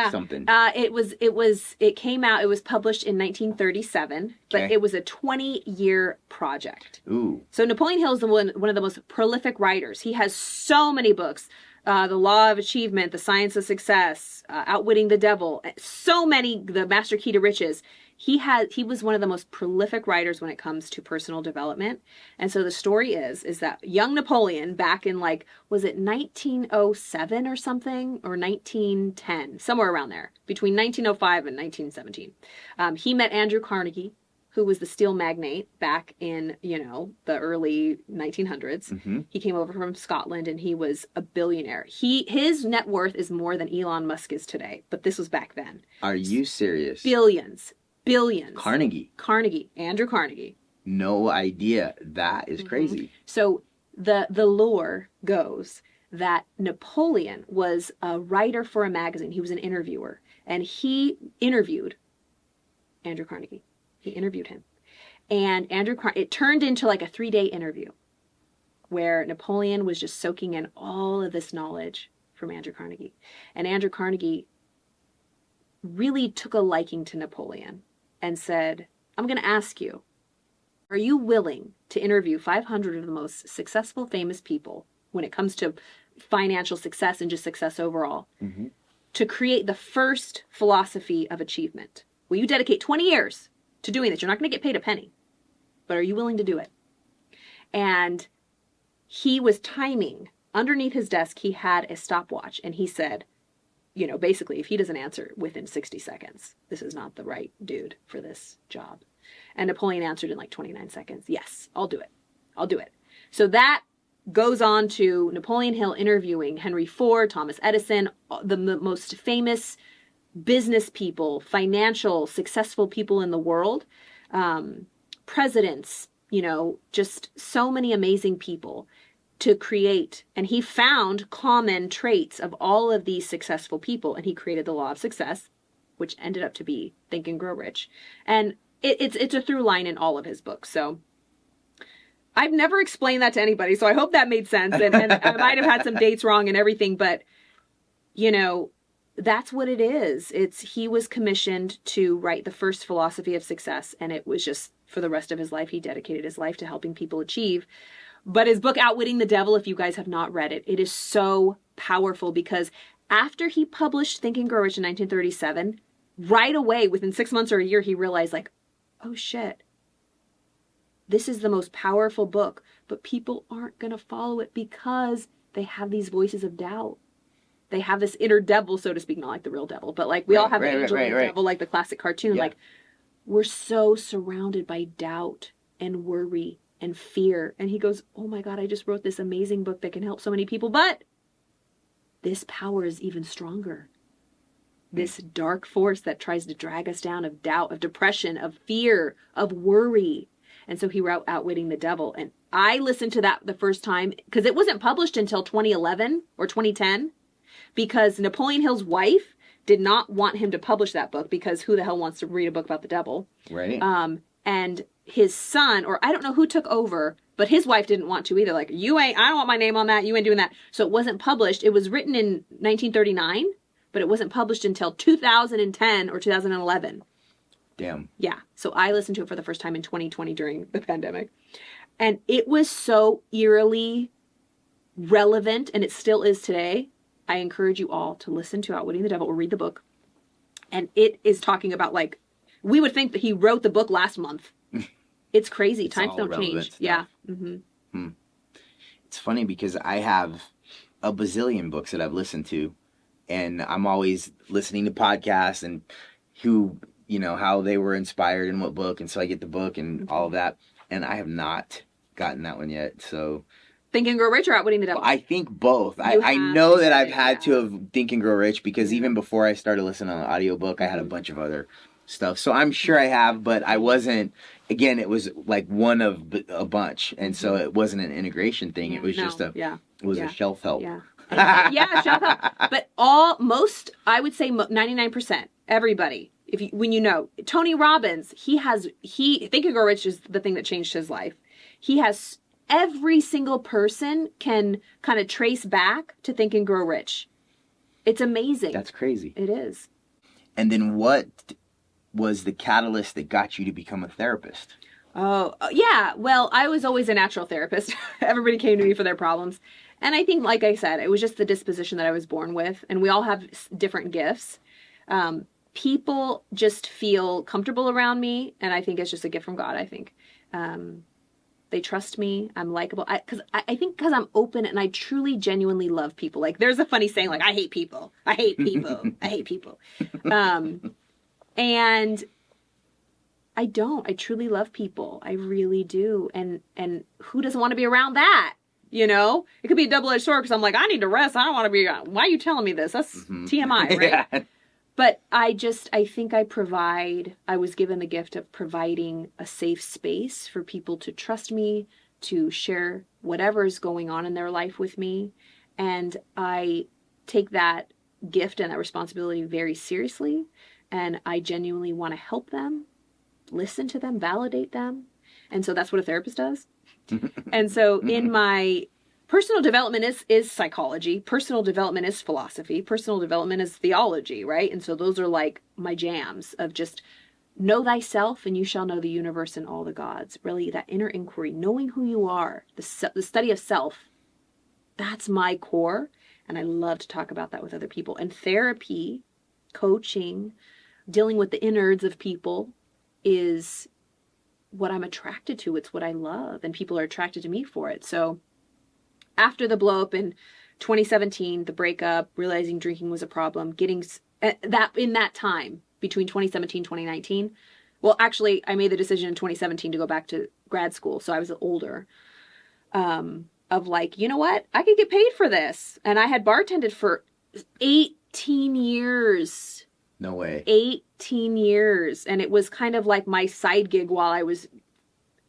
something. It came out, it was published in 1937, but it was a 20-year project. Ooh. So Napoleon Hill is one of the most prolific writers. He has so many books. The Law of Achievement, The Science of Success, Outwitting the Devil, so many, The Master Key to Riches. He was one of the most prolific writers when it comes to personal development. And so the story is that young Napoleon back in was it 1907 or something, or 1910, somewhere around there, between 1905 and 1917. He met Andrew Carnegie, who was the steel magnate back in, the early 1900s. Mm-hmm. He came over from Scotland and he was a billionaire. His net worth is more than Elon Musk is today, but this was back then. Are you serious? Billions. Carnegie. Andrew Carnegie. No idea. That is crazy. So the lore goes that Napoleon was a writer for a magazine. He was an interviewer, and he interviewed Andrew Carnegie. He interviewed him. And it turned into like a 3-day interview where Napoleon was just soaking in all of this knowledge from Andrew Carnegie. And Andrew Carnegie really took a liking to Napoleon and said, I'm going to ask you, Are you willing to interview 500 of the most successful, famous people when it comes to financial success and just success overall, to create the first philosophy of achievement? Will you dedicate 20 years to doing this? You're not going to get paid a penny, but are you willing to do it? And he was timing. Underneath his desk, he had a stopwatch, and he said, you know, basically, if he doesn't answer within 60 seconds, this is not the right dude for this job. And Napoleon answered in like 29 seconds. Yes, I'll do it. I'll do it. So that goes on to Napoleon Hill interviewing Henry Ford, Thomas Edison, the most famous business people, financial, successful people in the world, presidents, you know, just so many amazing people to create. And he found common traits of all of these successful people, and he created the law of success, which ended up to be Think and Grow Rich. And it's a through line in all of his books. So I've never explained that to anybody, so I hope that made sense. And I might have had some dates wrong and everything, but, you know, that's what it is. He was commissioned to write the first philosophy of success, and it was just for the rest of his life. He dedicated his life to helping people achieve. But his book, Outwitting the Devil, if you guys have not read it, it is so powerful, because after he published Think and Grow Rich in 1937, right away, within 6 months or a year, he realized, like, oh shit, this is the most powerful book, but people aren't going to follow it because they have these voices of doubt. They have this inner devil, so to speak, not like the real devil, but like we all have the angel and the devil, like the classic cartoon. Yeah. Like, we're so surrounded by doubt and worry and fear. And he goes, oh my God, I just wrote this amazing book that can help so many people, but this power is even stronger. This dark force that tries to drag us down, of doubt, of depression, of fear, of worry. And so he wrote Outwitting the Devil. And I listened to that the first time, because it wasn't published until 2011 or 2010, because Napoleon Hill's wife did not want him to publish that book, because who the hell wants to read a book about the devil? Right. And his son, or I don't know who took over, but his wife didn't want to either. Like, I don't want my name on that. You ain't doing that. So it wasn't published. It was written in 1939, but it wasn't published until 2010 or 2011. Damn. Yeah. So I listened to it for the first time in 2020 during the pandemic. And it was so eerily relevant, and it still is today. I encourage you all to listen to Outwitting the Devil or read the book. And it is talking about, like, we would think that he wrote the book last month. It's crazy. Times don't change. Stuff. Yeah. Mm-hmm. It's funny because I have a bazillion books that I've listened to, and I'm always listening to podcasts and who, you know, how they were inspired in what book. And so I get the book and all of that. And I have not gotten that one yet. So Think and Grow Rich or Outwitting the Devil? I think both. I know that I've had to have Think and Grow Rich, because even before I started listening on the audiobook, I had a bunch of other stuff. So I'm sure I have, but I wasn't, again, it was like one of a bunch. And so it wasn't an integration thing. It was just a shelf help. Yeah. Shelf help. But I would say 99%, everybody, when you know, Tony Robbins, Think and Grow Rich is the thing that changed his life. He has, every single person can kind of trace back to Think and Grow Rich. It's amazing. That's crazy. It is. And then what was the catalyst that got you to become a therapist? Oh, yeah. Well, I was always a natural therapist. Everybody came to me for their problems. And I think, like I said, it was just the disposition that I was born with. And we all have different gifts. People just feel comfortable around me. And I think it's just a gift from God, I think. They trust me. I'm likable. I think because I'm open and I truly, genuinely love people. Like, there's a funny saying, like, I hate people. I hate people. I hate people. And I don't. I truly love people. I really do. And who doesn't want to be around that? You know? It could be a double-edged sword, because I'm like, I need to rest. I don't want to be around. Why are you telling me this? That's TMI, right? Yeah. But I think I was given the gift of providing a safe space for people to trust me, to share whatever's going on in their life with me. And I take that gift and that responsibility very seriously. And I genuinely want to help them, listen to them, validate them. And so that's what a therapist does. And so in my personal development is psychology. Personal development is philosophy. Personal development is theology, right? And so those are like my jams of just know thyself and you shall know the universe and all the gods. Really, that inner inquiry, knowing who you are, the study of self, that's my core. And I love to talk about that with other people. And therapy, coaching, dealing with the innards of people is what I'm attracted to. It's what I love. And people are attracted to me for it. So after the blow up in 2017, the breakup, realizing drinking was a problem, getting that in that time between 2017 2019. Well, actually, I made the decision in 2017 to go back to grad school, so I was older. Of like, you know what? I could get paid for this. And I had bartended for 18 years. No way. 18 years. And it was kind of like my side gig while I was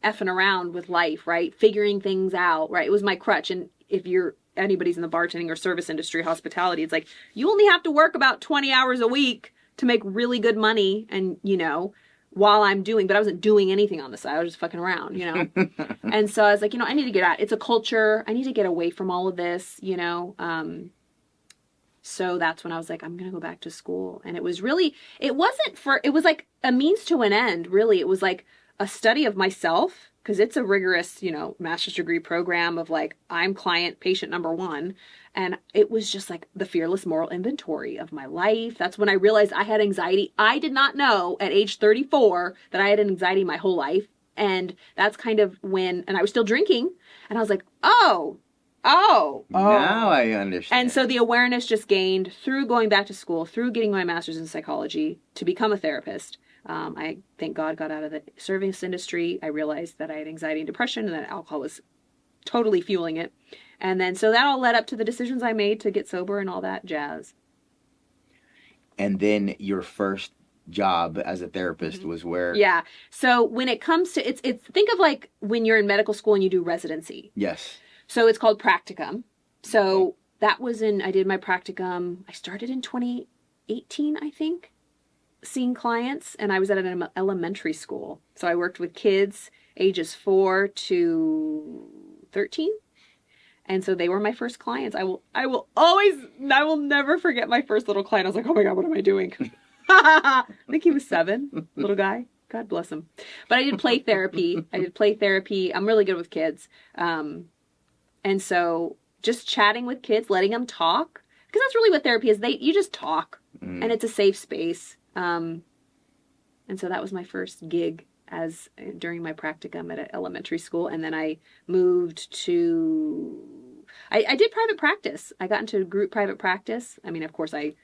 effing around with life, right? Figuring things out, right? It was my crutch. And if anybody's in the bartending or service industry, hospitality, it's like, you only have to work about 20 hours a week to make really good money. And, while I'm doing, but I wasn't doing anything on the side. I was just fucking around, And so I was like, I need to get out. It's a culture. I need to get away from all of this, So that's when I was like, I'm going to go back to school. And it was really, it was like a means to an end, really. It was like a study of myself, because it's a rigorous, master's degree program of like, I'm client, patient number one. And it was just like the fearless moral inventory of my life. That's when I realized I had anxiety. I did not know at age 34 that I had anxiety my whole life. And that's kind of when, and I was still drinking. And I was like, oh. Now I understand. And so the awareness just gained through going back to school, through getting my master's in psychology to become a therapist. I thank God got out of the service industry. I realized that I had anxiety and depression and that alcohol was totally fueling it. And then so that all led up to the decisions I made to get sober and all that jazz. And then your first job as a therapist was where? Yeah. So when it comes to, it's think of like when you're in medical school and you do residency. Yes. So it's called practicum. So that was I did my practicum. I started in 2018, I think, seeing clients. And I was at an elementary school. So I worked with kids ages 4 to 13. And so they were my first clients. I will never forget my first little client. I was like, oh my God, what am I doing? I think he was 7, little guy. God bless him. But I did play therapy. I'm really good with kids. And so just chatting with kids, letting them talk, because that's really what therapy is. You just talk and it's a safe space. And so that was my first gig during my practicum at an elementary school. And then I moved to, I did private practice. I got into group private practice. I mean, of course I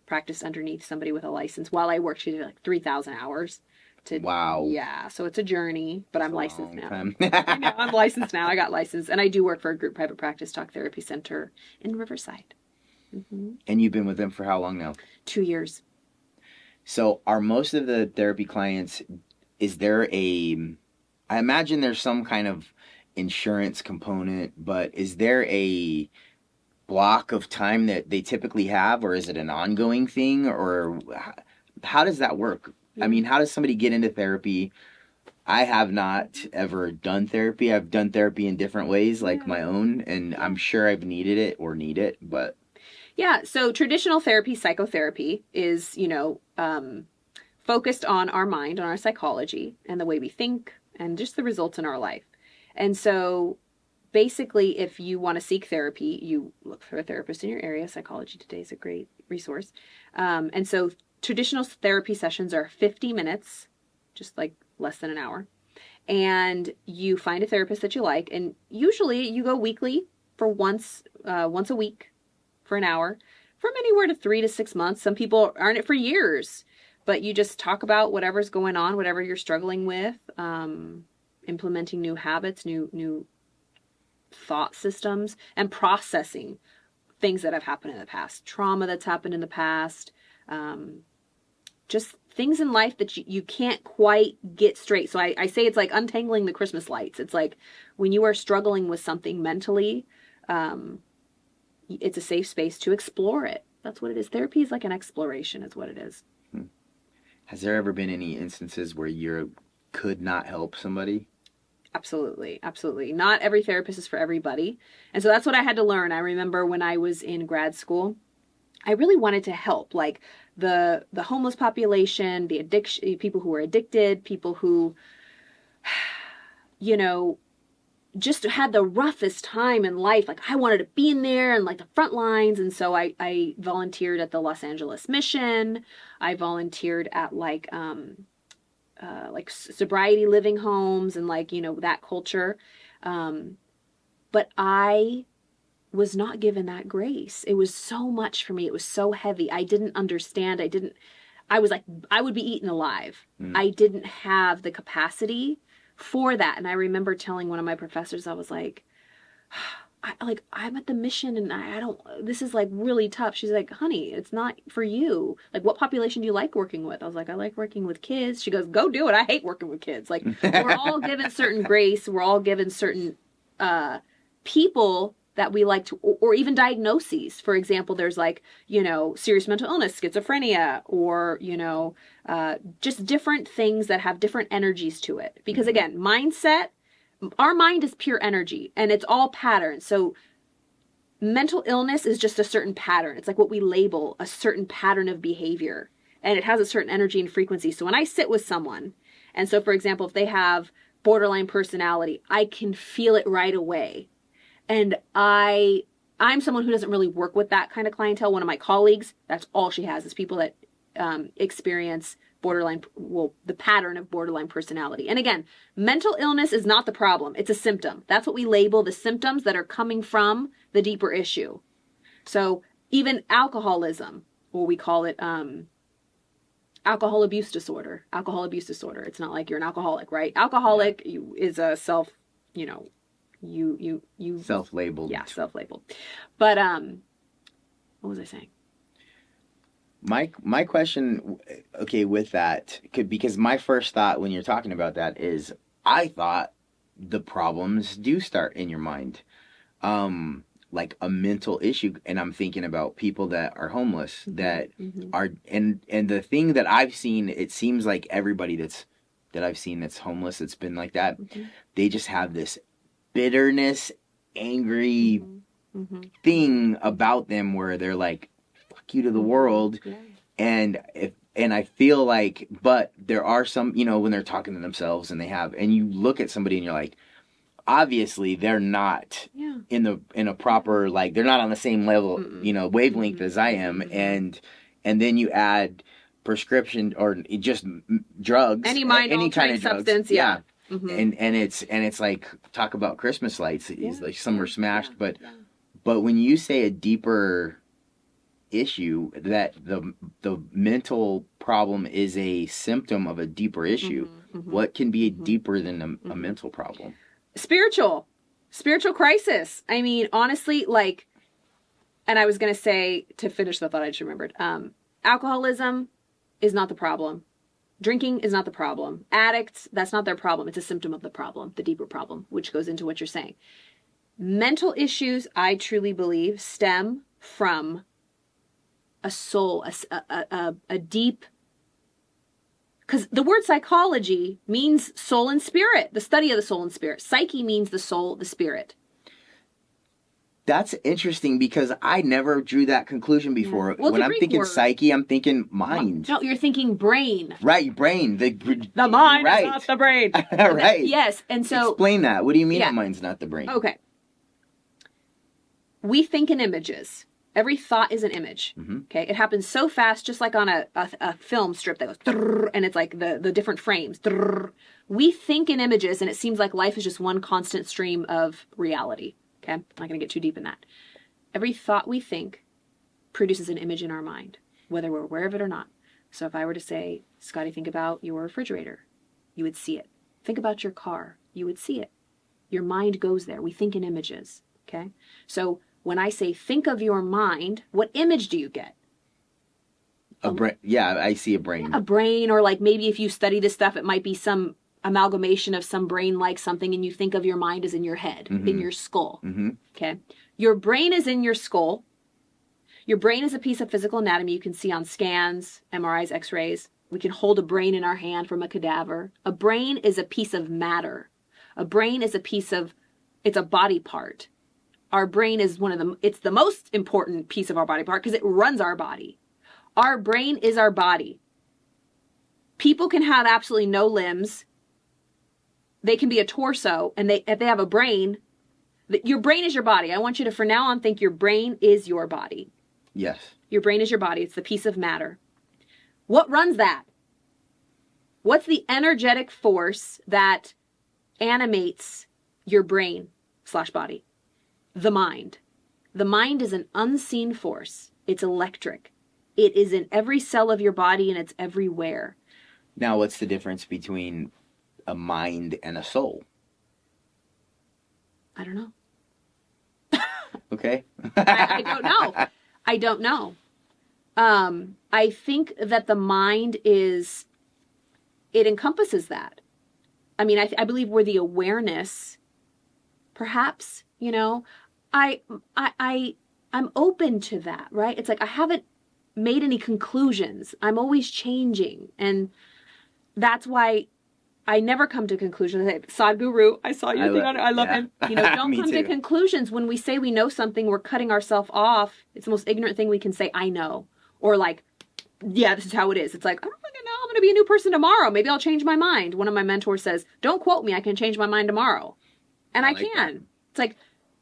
practiced underneath somebody with a license while I worked. She did like 3,000 hours. Wow. Yeah. So it's a journey, but I'm licensed now. I know, I'm licensed now. I got licensed and I do work for a group private practice talk therapy center in Riverside. Mm-hmm. And you've been with them for how long now? 2 years. So are most of the therapy clients, I imagine there's some kind of insurance component, but is there a block of time that they typically have, or is it an ongoing thing, or how does that work? I mean, how does somebody get into therapy? I have not ever done therapy. I've done therapy in different ways, like my own, and I'm sure I've needed it or need it, but... Yeah, so traditional therapy, psychotherapy, is, focused on our mind, on our psychology, and the way we think, and just the results in our life. And so basically, if you want to seek therapy, you look for a therapist in your area. Psychology Today is a great resource. And so traditional therapy sessions are 50 minutes, just like less than an hour. And you find a therapist that you like. And usually you go weekly for once a week for an hour, from anywhere to 3 to 6 months. Some people are in it for years, but you just talk about whatever's going on, whatever you're struggling with, implementing new habits, new thought systems, and processing things that have happened in the past, trauma that's happened in the past, just things in life that you can't quite get straight. So I say it's like untangling the Christmas lights. It's like when you are struggling with something mentally, it's a safe space to explore it. That's what it is. Therapy is like an exploration is what it is. Has there ever been any instances where you could not help somebody? Absolutely. Absolutely. Not every therapist is for everybody. And so that's what I had to learn. I remember when I was in grad school, I really wanted to help. Like the homeless population, the addiction, people who are addicted, people who, you know, just had the roughest time in life. Like I wanted to be in there and like the front lines. And so I volunteered at the Los Angeles Mission. I volunteered at like sobriety living homes and like, you know, that culture. But I was not given that grace. It was so much for me. It was so heavy. I didn't understand. I was like, I would be eaten alive. I didn't have the capacity for that. And I remember telling one of my professors, I was like, I'm at the mission and I don't, this is like really tough. She's like, honey, it's not for you. Like, what population do you like working with? I was like, I like working with kids. She goes, go do it. I hate working with kids. Like, we're all given certain grace. We're all given certain people that we like to, or even diagnoses. For example, there's like, you know, serious mental illness, schizophrenia, or, you know, just different things that have different energies to it. Because again, mindset, our mind is pure energy and it's all patterns. So mental illness is just a certain pattern. It's like what we label a certain pattern of behavior, and it has a certain energy and frequency. So when I sit with someone, and so for example, if they have borderline personality, I can feel it right away. And I'm someone who doesn't really work with that kind of clientele. One of my colleagues, that's all she has, is people that experience borderline, well, the pattern of borderline personality. And again, mental illness is not the problem. It's a symptom. That's what we label the symptoms that are coming from the deeper issue. So even alcoholism, or we call it alcohol abuse disorder. Alcohol abuse disorder. It's not like you're an alcoholic, right? Alcoholic is a self, you know, you self-labeled. Yeah, self-labeled. But what was I saying? My question, okay, with that, because my first thought when you're talking about that is, I thought the problems do start in your mind, like a mental issue, and I'm thinking about people that are homeless, that are, and the thing that I've seen, it seems like everybody that I've seen that's homeless, it's been like that, they just have this bitterness, angry thing about them where they're like, fuck you to the world. And I feel like, but there are some, you know, when they're talking to themselves and you look at somebody and you're like, obviously they're not in a proper, like, they're not on the same level, you know, wavelength as I am. And then you add prescription or just drugs, any kind of substance. Drugs. And it's like, talk about Christmas lights. It's like some were smashed, but when you say a deeper issue, that the mental problem is a symptom of a deeper issue, what can be deeper than a mental problem? Spiritual crisis. I mean, honestly, like, and I was going to say, to finish the thought I just remembered, alcoholism is not the problem. Drinking is not the problem. Addicts, that's not their problem. It's a symptom of the problem, the deeper problem, which goes into what you're saying. Mental issues, I truly believe, stem from a soul, a deep, because the word psychology means soul and spirit, the study of the soul and spirit. Psyche means the soul, the spirit. That's interesting, because I never drew that conclusion before. Well, when I'm thinking psyche, I'm thinking mind. No, you're thinking brain. Right, brain. The mind is not the brain. Right. Yes, and so... Explain that. What do you mean the mind's not the brain? Okay. We think in images. Every thought is an image. Okay, it happens so fast, just like on a film strip that goes, and it's like the different frames. We think in images, and it seems like life is just one constant stream of reality. Okay, I'm not going to get too deep in that. Every thought we think produces an image in our mind, whether we're aware of it or not. So if I were to say, Scotty, think about your refrigerator, you would see it. Think about your car, you would see it. Your mind goes there. We think in images. Okay, so when I say think of your mind, what image do you get? A brain. Yeah, I see a brain. A brain, or like maybe if you study this stuff, it might be some amalgamation of some brain like something, and you think of your mind as in your head, in your skull. Okay, your brain is in your skull. Your brain is a piece of physical anatomy you can see on scans, MRIs, X-rays. We can hold a brain in our hand from a cadaver. A brain is a piece of matter. A brain is it's a body part. Our brain is it's the most important piece of our body part because it runs our body. Our brain is our body. People can have absolutely no limbs. They can be a torso, and if they have a brain, your brain is your body. I want you to, for now on, think your brain is your body. Yes. Your brain is your body. It's the piece of matter. What runs that? What's the energetic force that animates your brain/body? The mind. The mind is an unseen force. It's electric. It is in every cell of your body, and it's everywhere. Now, what's the difference between a mind and a soul? I don't know. Okay. I don't know. I don't know. I think that the mind it encompasses that. I mean, I believe we're the awareness, perhaps, you know. I'm open to that, right? It's like I haven't made any conclusions. I'm always changing. And that's why I never come to conclusions. Sadhguru, I saw your thing on it. I love him. You know, don't come to conclusions. When we say we know something, we're cutting ourselves off. It's the most ignorant thing we can say, I know. Or like, yeah, this is how it is. It's like, I don't fucking know. I'm going to be a new person tomorrow. Maybe I'll change my mind. One of my mentors says, don't quote me. I can change my mind tomorrow. And I can. That. It's like,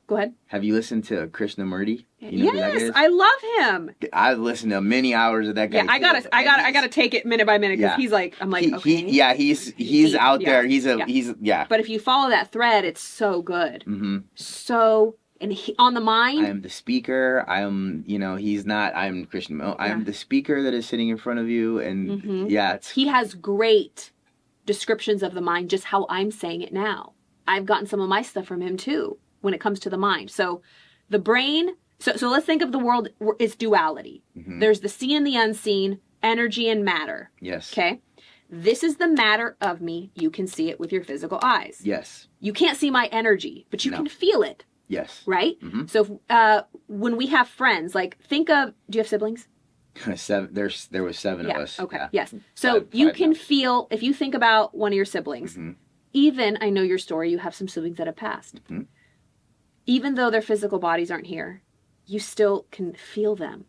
go ahead. Have you listened to Krishnamurti? You know yes, I love him. I've listened to many hours of that guy. Yeah, I gotta take it minute by minute because he's like, I'm like, okay. He's out there. He's But if you follow that thread, it's so good. Mm-hmm. So, and on the mind. I am the speaker. I am, he's not. I'm Christian. I am the speaker that is sitting in front of you, and he has great descriptions of the mind, just how I'm saying it now. I've gotten some of my stuff from him too when it comes to the mind. So, the brain. So let's think of the world, it's duality. Mm-hmm. There's the seen and the unseen, energy and matter. Yes. Okay? This is the matter of me. You can see it with your physical eyes. Yes. You can't see my energy, but you can feel it. Yes. Right? Mm-hmm. So when we have friends, like think of, do you have siblings? There was 7 of us. Okay. Yeah. Yes. So you can feel, if you think about one of your siblings, even, I know your story, you have some siblings that have passed. Mm-hmm. Even though their physical bodies aren't here, you still can feel them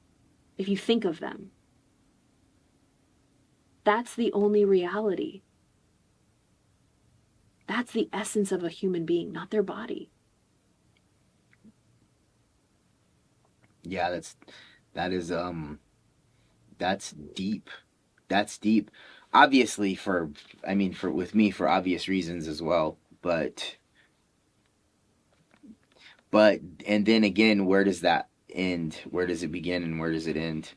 if you think of them. That's the only reality. That's the essence of a human being, not their body. Yeah, that's deep. That's deep. Obviously for obvious reasons as well, but and then again, where does that end? Where does it begin and where does it end?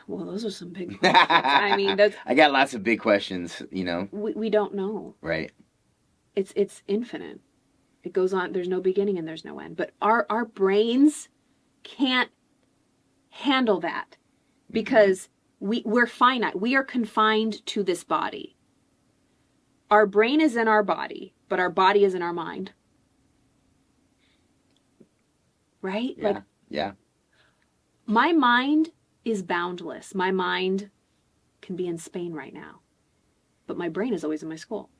Well, those are some big questions. I mean, I got lots of big questions, We don't know. Right. It's infinite. It goes on. There's no beginning and there's no end. But our brains can't handle that because we're finite. We are confined to this body. Our brain is in our body, but our body is in our mind. Right? Yeah. My mind is boundless. My mind can be in Spain right now. But my brain is always in my school.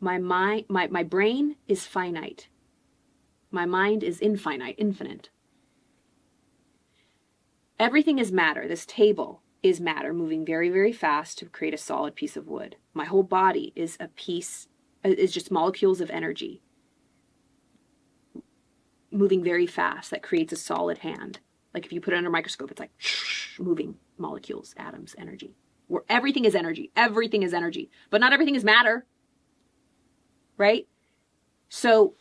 My brain is finite. My mind is infinite. Everything is matter. This table is matter moving very, very fast to create a solid piece of wood. My whole body is just molecules of energy moving very fast that creates a solid hand. Like if you put it under a microscope, it's like moving molecules, atoms, energy. Where everything is energy. Everything is energy. But not everything is matter. Right? So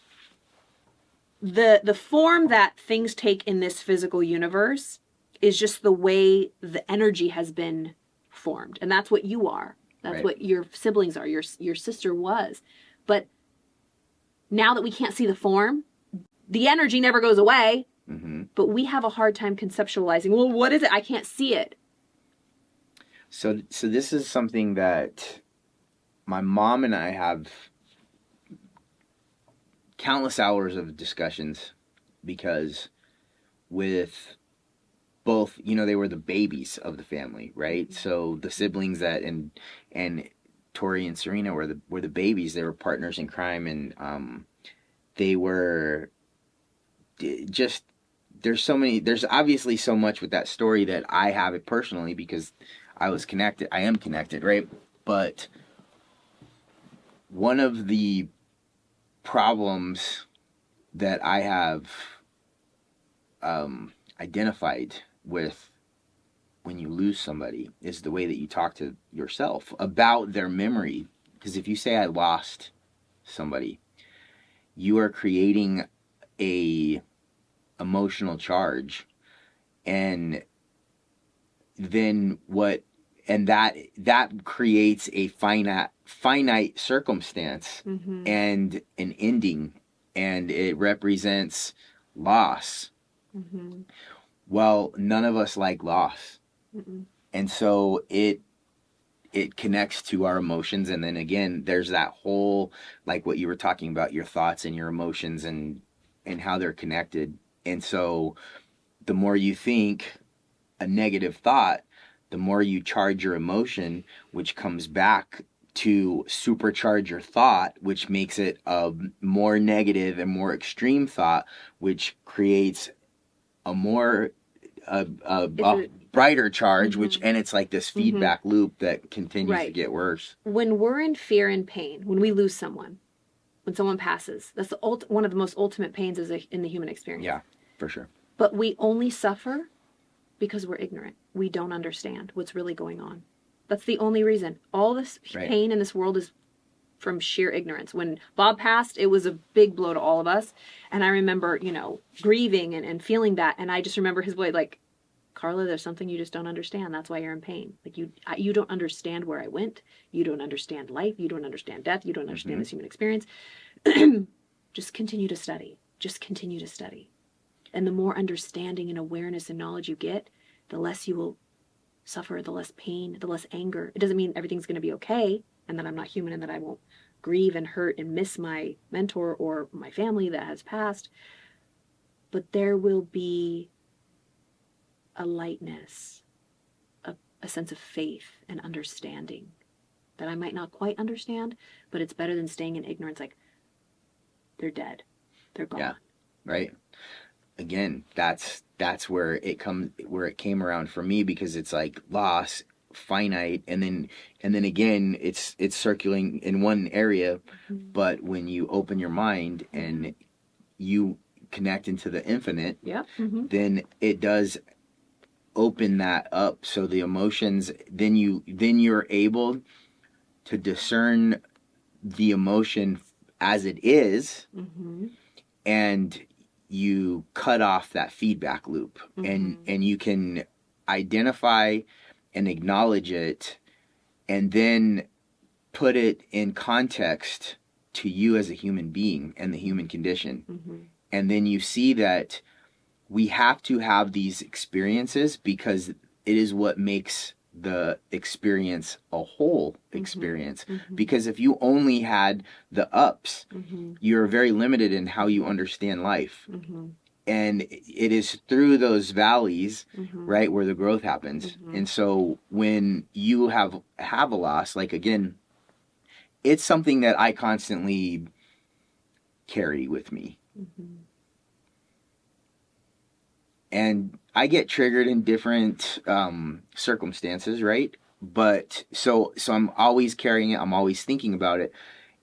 the form that things take in this physical universe is just the way the energy has been formed. And that's what you are. That's what your siblings are. Your sister was. But now that we can't see the form, the energy never goes away, but we have a hard time conceptualizing, well, what is it? I can't see it. So this is something that my mom and I have countless hours of discussions because with both, they were the babies of the family, right? So the siblings that, and Tori and Serena were the babies. They were partners in crime, and they were just there's obviously so much with that story that I have it personally because I am connected, right? But one of the problems that I have identified with when you lose somebody is the way that you talk to yourself about their memory. Because if you say I lost somebody, you are creating a emotional charge, and then what, and that creates a finite circumstance and an ending, and it represents loss. Well, none of us like loss. And so it connects to our emotions, and then again there's that whole, like what you were talking about, your thoughts and your emotions and how they're connected. And so the more you think a negative thought, the more you charge your emotion, which comes back to supercharge your thought, which makes it a more negative and more extreme thought, which creates a more a brighter charge, which, and it's like this feedback loop that continues to get worse. When we're in fear and pain, when we lose someone, when someone passes, that's one of the most ultimate pains in the human experience. Yeah, for sure. But we only suffer because we're ignorant. We don't understand what's really going on. That's the only reason. All this pain in this world is from sheer ignorance. When Bob passed, it was a big blow to all of us. And I remember, grieving and feeling that. And I just remember his voice, like, Karla, there's something you just don't understand. That's why you're in pain. Like, you don't understand where I went. You don't understand life. You don't understand death. You don't understand this human experience. Just continue to study. Just continue to study. And the more understanding and awareness and knowledge you get, the less you will suffer, the less pain, the less anger. It doesn't mean everything's going to be okay and that I'm not human and that I won't grieve and hurt and miss my mentor or my family that has passed. But there will be a lightness, a sense of faith and understanding that I might not quite understand, but it's better than staying in ignorance. Like, they're dead. They're gone. Yeah, right. Again, that's where it came around for me, because it's like loss, finite, and then again it's circling in one area. But when you open your mind and you connect into the infinite, then it does open that up. So the emotions, then you're able to discern the emotion as it is, and you cut off that feedback loop, and you can identify and acknowledge it, and then put it in context to you as a human being and the human condition. And then you see that we have to have these experiences because it is what makes the experience a whole experience. Because if you only had the ups, you're very limited in how you understand life. And it is through those valleys, right, where the growth happens. And so when you have a loss, like, again, it's something that I constantly carry with me. And I get triggered in different circumstances, right? But so I'm always carrying it. I'm always thinking about it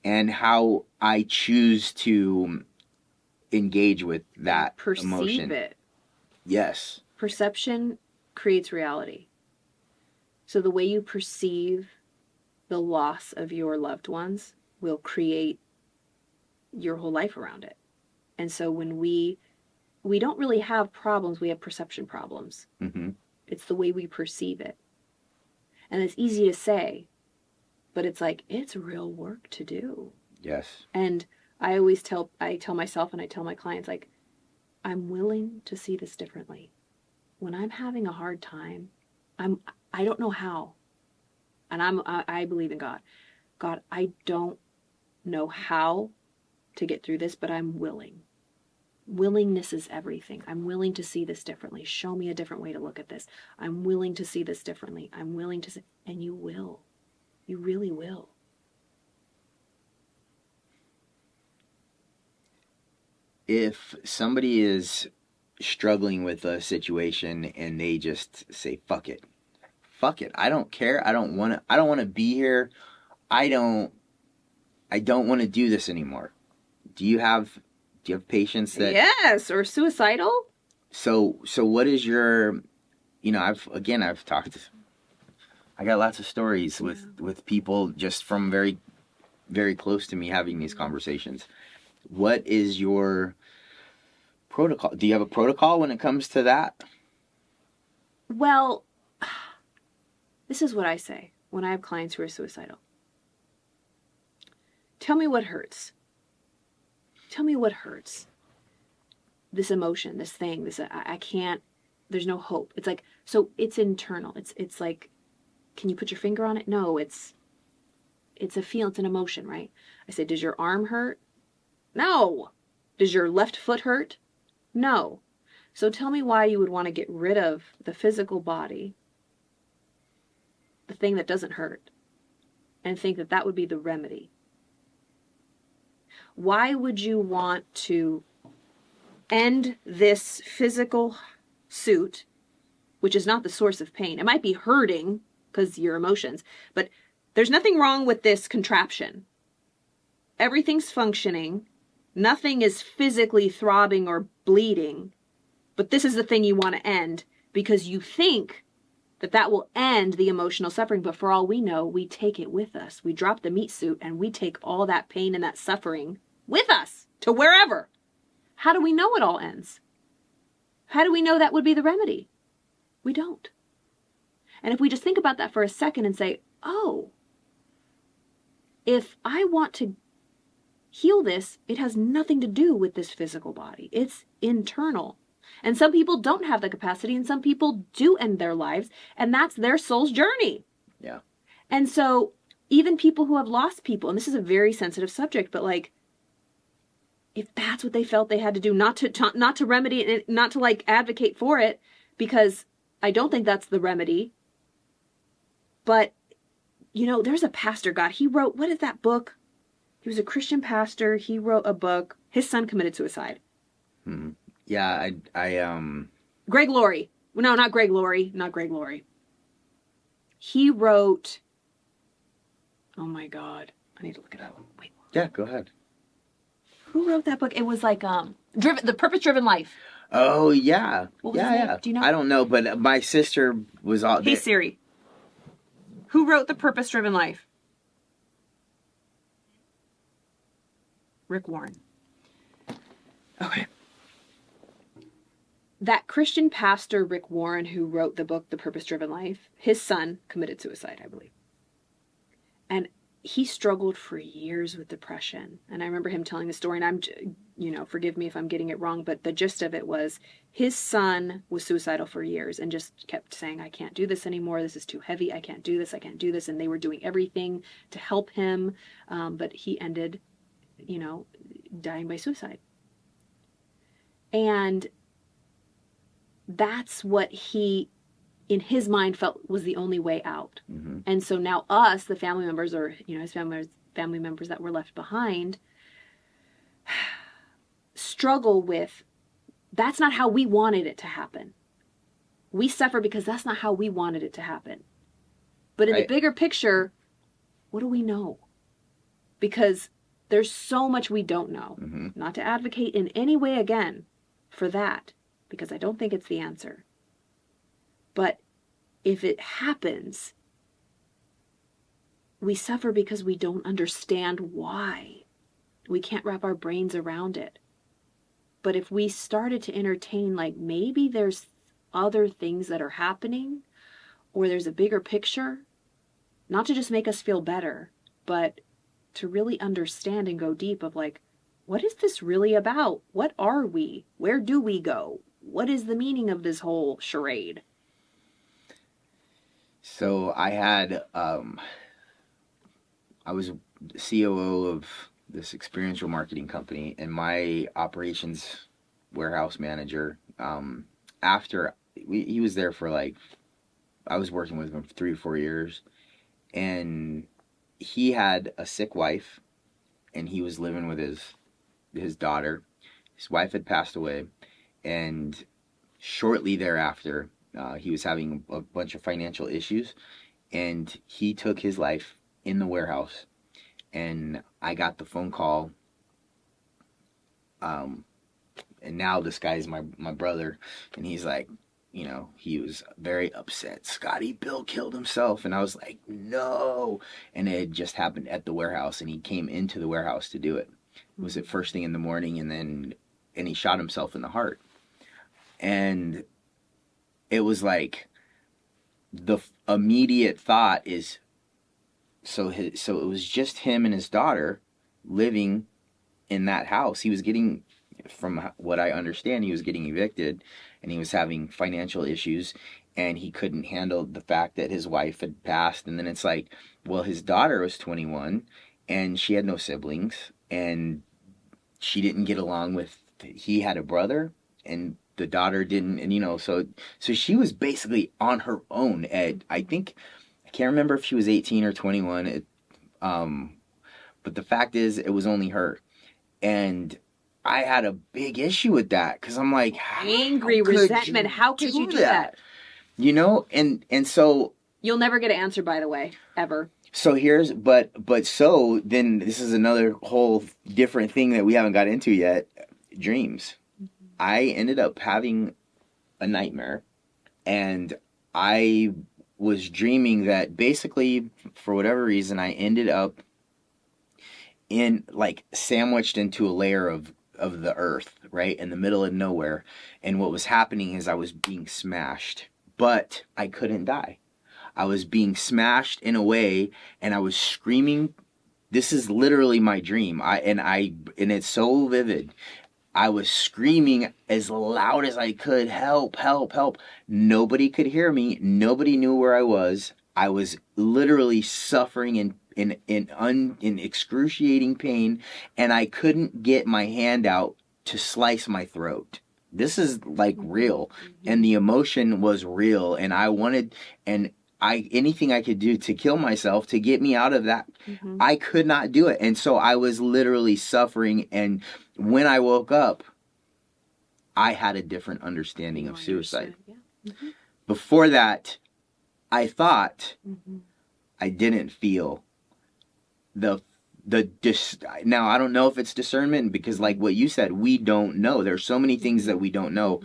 and how I choose to engage with that emotion. Perceive it. Yes. Perception creates reality. So the way you perceive the loss of your loved ones will create your whole life around it. And so when we don't really have problems, we have perception problems. It's the way we perceive it. And it's easy to say, but it's like, it's real work to do. Yes. And I always tell myself and I tell my clients, like, I'm willing to see this differently. When I'm having a hard time, I don't know how. And I believe in God. God, I don't know how to get through this, but I'm willing. Willingness is everything. I'm willing to see this differently. Show me a different way to look at this. I'm willing to see this differently. I'm willing to see, and you will. You really will. If somebody is struggling with a situation and they just say, fuck it, I don't care, I don't want to be here, I don't want to do this anymore. Do you have patients that? Yes, or suicidal. So what is your, I've talked, I got lots of stories with people just from very, very close to me having these conversations. What is your protocol? Do you have a protocol when it comes to that? Well, this is what I say when I have clients who are suicidal. Tell me what hurts. Tell me what hurts. This emotion, this thing, I can't, there's no hope. It's like, so it's internal. It's like, can you put your finger on it? No, it's a feel, it's an emotion, right? I say, does your arm hurt? No. Does your left foot hurt? No. So tell me why you would want to get rid of the physical body, the thing that doesn't hurt, and think that that would be the remedy. Why would you want to end this physical suit, which is not the source of pain? It might be hurting because your emotions, but there's nothing wrong with this contraption. Everything's functioning. Nothing is physically throbbing or bleeding. But this is the thing you want to end because you think that that will end the emotional suffering. But for all we know, we take it with us. We drop the meat suit and we take all that pain and that suffering with us to wherever. How do we know it all ends? How do we know that would be the remedy? We don't. And if we just think about that for a second and say, oh, if I want to heal this, it has nothing to do with this physical body. It's internal. And some people don't have the capacity and some people do end their lives, and that's their soul's journey. Yeah. And so even people who have lost people, and this is a very sensitive subject, but like, if that's what they felt they had to do, not to remedy it, not to like advocate for it, because I don't think that's the remedy. But, there's a pastor, God, he wrote, what is that book? He was a Christian pastor. He wrote a book. His son committed suicide. Yeah, Greg Laurie. No, not Greg Laurie. Not Greg Laurie. He wrote, oh my God, I need to look it up. Wait. Yeah, go ahead. Who wrote that book? It was like The Purpose Driven Life. Oh yeah. What was his name? Do you know? I don't know, but my sister was all Hey Siri. Who wrote The Purpose Driven Life? Rick Warren. Okay. That Christian pastor, Rick Warren, who wrote the book, The Purpose Driven Life, his son committed suicide, I believe. And he struggled for years with depression. And I remember him telling the story, and forgive me if I'm getting it wrong, but the gist of it was his son was suicidal for years and just kept saying, I can't do this anymore. This is too heavy. I can't do this. I can't do this. And they were doing everything to help him. But he ended, dying by suicide. And that's what he, in his mind, felt was the only way out. Mm-hmm. And so now us, the family members, or his family members that were left behind, struggle with, that's not how we wanted it to happen. We suffer because that's not how we wanted it to happen. But in the bigger picture, what do we know? Because there's so much we don't know. Mm-hmm. Not to advocate in any way again for that, because I don't think it's the answer. But if it happens, we suffer because we don't understand why. We can't wrap our brains around it. But if we started to entertain, like, maybe there's other things that are happening, or there's a bigger picture, not to just make us feel better, but to really understand and go deep of like, what is this really about? What are we? Where do we go? What is the meaning of this whole charade? So I had, I was COO of this experiential marketing company, and my operations warehouse manager, he was there for I was working with him for 3 or 4 years, and he had a sick wife, and he was living with his daughter. His wife had passed away, and shortly thereafter, he was having a bunch of financial issues, and he took his life in the warehouse. And I got the phone call. Um, and now this guy's my brother, and he's like, he was very upset. Scotty, Bill killed himself, and I was like, no. And it had just happened at the warehouse, and he came into the warehouse to do it. It was at first thing in the morning, and he shot himself in the heart. And it was like the immediate thought is, so it was just him and his daughter living in that house. He was getting, from what I understand, he was getting evicted, and he was having financial issues, and he couldn't handle the fact that his wife had passed. And then it's like, well, his daughter was 21, and she had no siblings, and she didn't get along with, he had a brother, and the daughter didn't, and so she was basically on her own at, I think, I can't remember if she was 18 or 21, but the fact is, it was only her. And I had a big issue with that, because I'm like, angry, resentment. How could you do that? And so you'll never get an answer, by the way, ever. So so then this is another whole different thing that we haven't got into yet. Dreams. Mm-hmm. I ended up having a nightmare, and I was dreaming that basically, for whatever reason, I ended up in, like, sandwiched into a layer of the earth, right, in the middle of nowhere. And what was happening is I was being smashed, but I couldn't die. I was being smashed in a way, and I was screaming. This is literally my dream. And it's so vivid. I was screaming as loud as I could, help, help, help. Nobody could hear me. Nobody knew where I was. I was literally suffering in excruciating pain, and I couldn't get my hand out to slice my throat. This is like real, and the emotion was real, and I wanted, and anything I could do to kill myself to get me out of that. Mm-hmm. I could not do it. And so I was literally suffering. And when I woke up, I had a different understanding of suicide. Yeah. Mm-hmm. Before that, I thought I didn't feel now I don't know if it's discernment, because like what you said, we don't know. There's so many things that we don't know.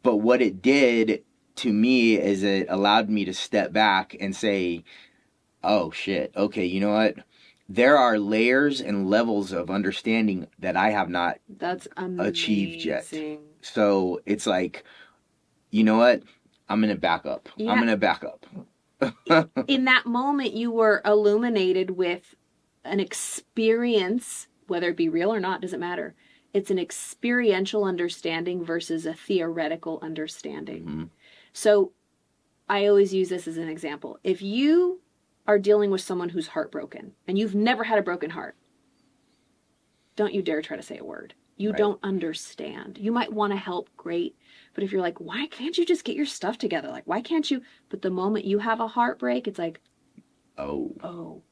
But what it did to me is it allowed me to step back and say, oh shit, okay, you know what? There are layers and levels of understanding that I have not achieved yet. So it's like, you know what? I'm going to back up. Yeah. I'm going to back up. In that moment, you were illuminated with an experience, whether it be real or not, doesn't matter. It's an experiential understanding versus a theoretical understanding. Mm-hmm. So I always use this as an example. If you are dealing with someone who's heartbroken and you've never had a broken heart, don't you dare try to say a word. You don't understand. You might want to help, great. But if you're like, why can't you just get your stuff together? Like, why can't you? But the moment you have a heartbreak, it's like, oh.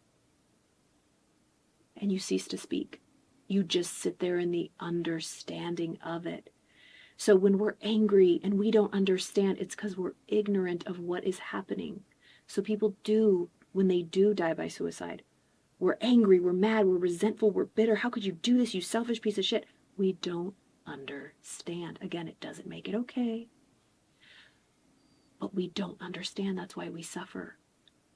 And you cease to speak. You just sit there in the understanding of it. So when we're angry and we don't understand, it's because we're ignorant of what is happening. So people do, when they do die by suicide, we're angry, we're mad, we're resentful, we're bitter. How could you do this, you selfish piece of shit? We don't understand. Again, it doesn't make it okay. But we don't understand. That's why we suffer.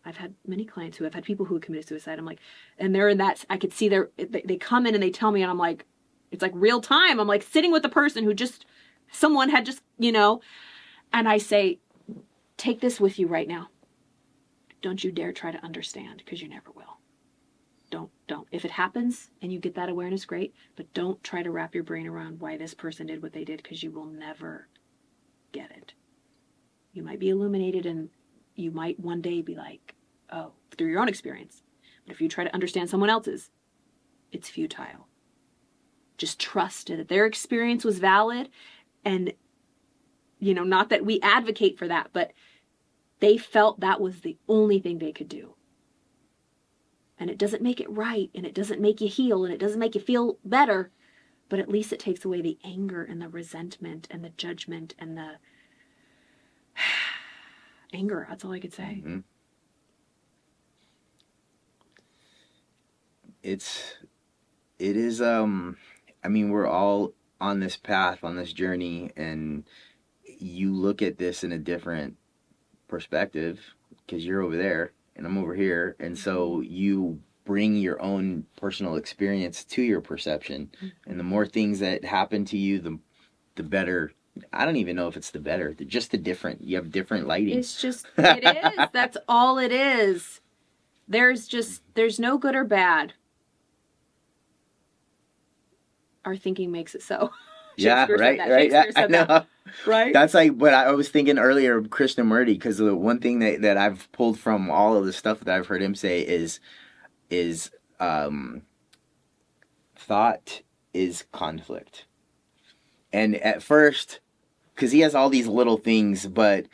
I've had many clients who have had people who have committed suicide. I'm like, and they're in that, I could see they come in and they tell me, and I'm like, it's like real time. I'm like sitting with the person who someone had just, and I say, take this with you right now. Don't you dare try to understand, because you never will. Don't. If it happens and you get that awareness, great, but don't try to wrap your brain around why this person did what they did, because you will never get it. You might be illuminated, and you might one day be like, oh, through your own experience. But if you try to understand someone else's, it's futile. Just trust that their experience was valid. And, not that we advocate for that, but they felt that was the only thing they could do. And it doesn't make it right, and it doesn't make you heal, and it doesn't make you feel better, but at least it takes away the anger and the resentment and the judgment and the Anger. That's all I could say. Mm-hmm. It is, I mean, we're all on this path, on this journey, and you look at this in a different perspective because you're over there and I'm over here. And so you bring your own personal experience to your perception. Mm-hmm. And the more things that happen to you, the better. I don't even know if it's the better. They're just the different. You have different lighting. It's just, it is. That's all it is. There's no good or bad. Our thinking makes it so. Yeah, right. I know. That. Right? That's like what I was thinking earlier of Krishnamurti, because the one thing that I've pulled from all of the stuff that I've heard him say is thought is conflict. And at first, because he has all these little things, but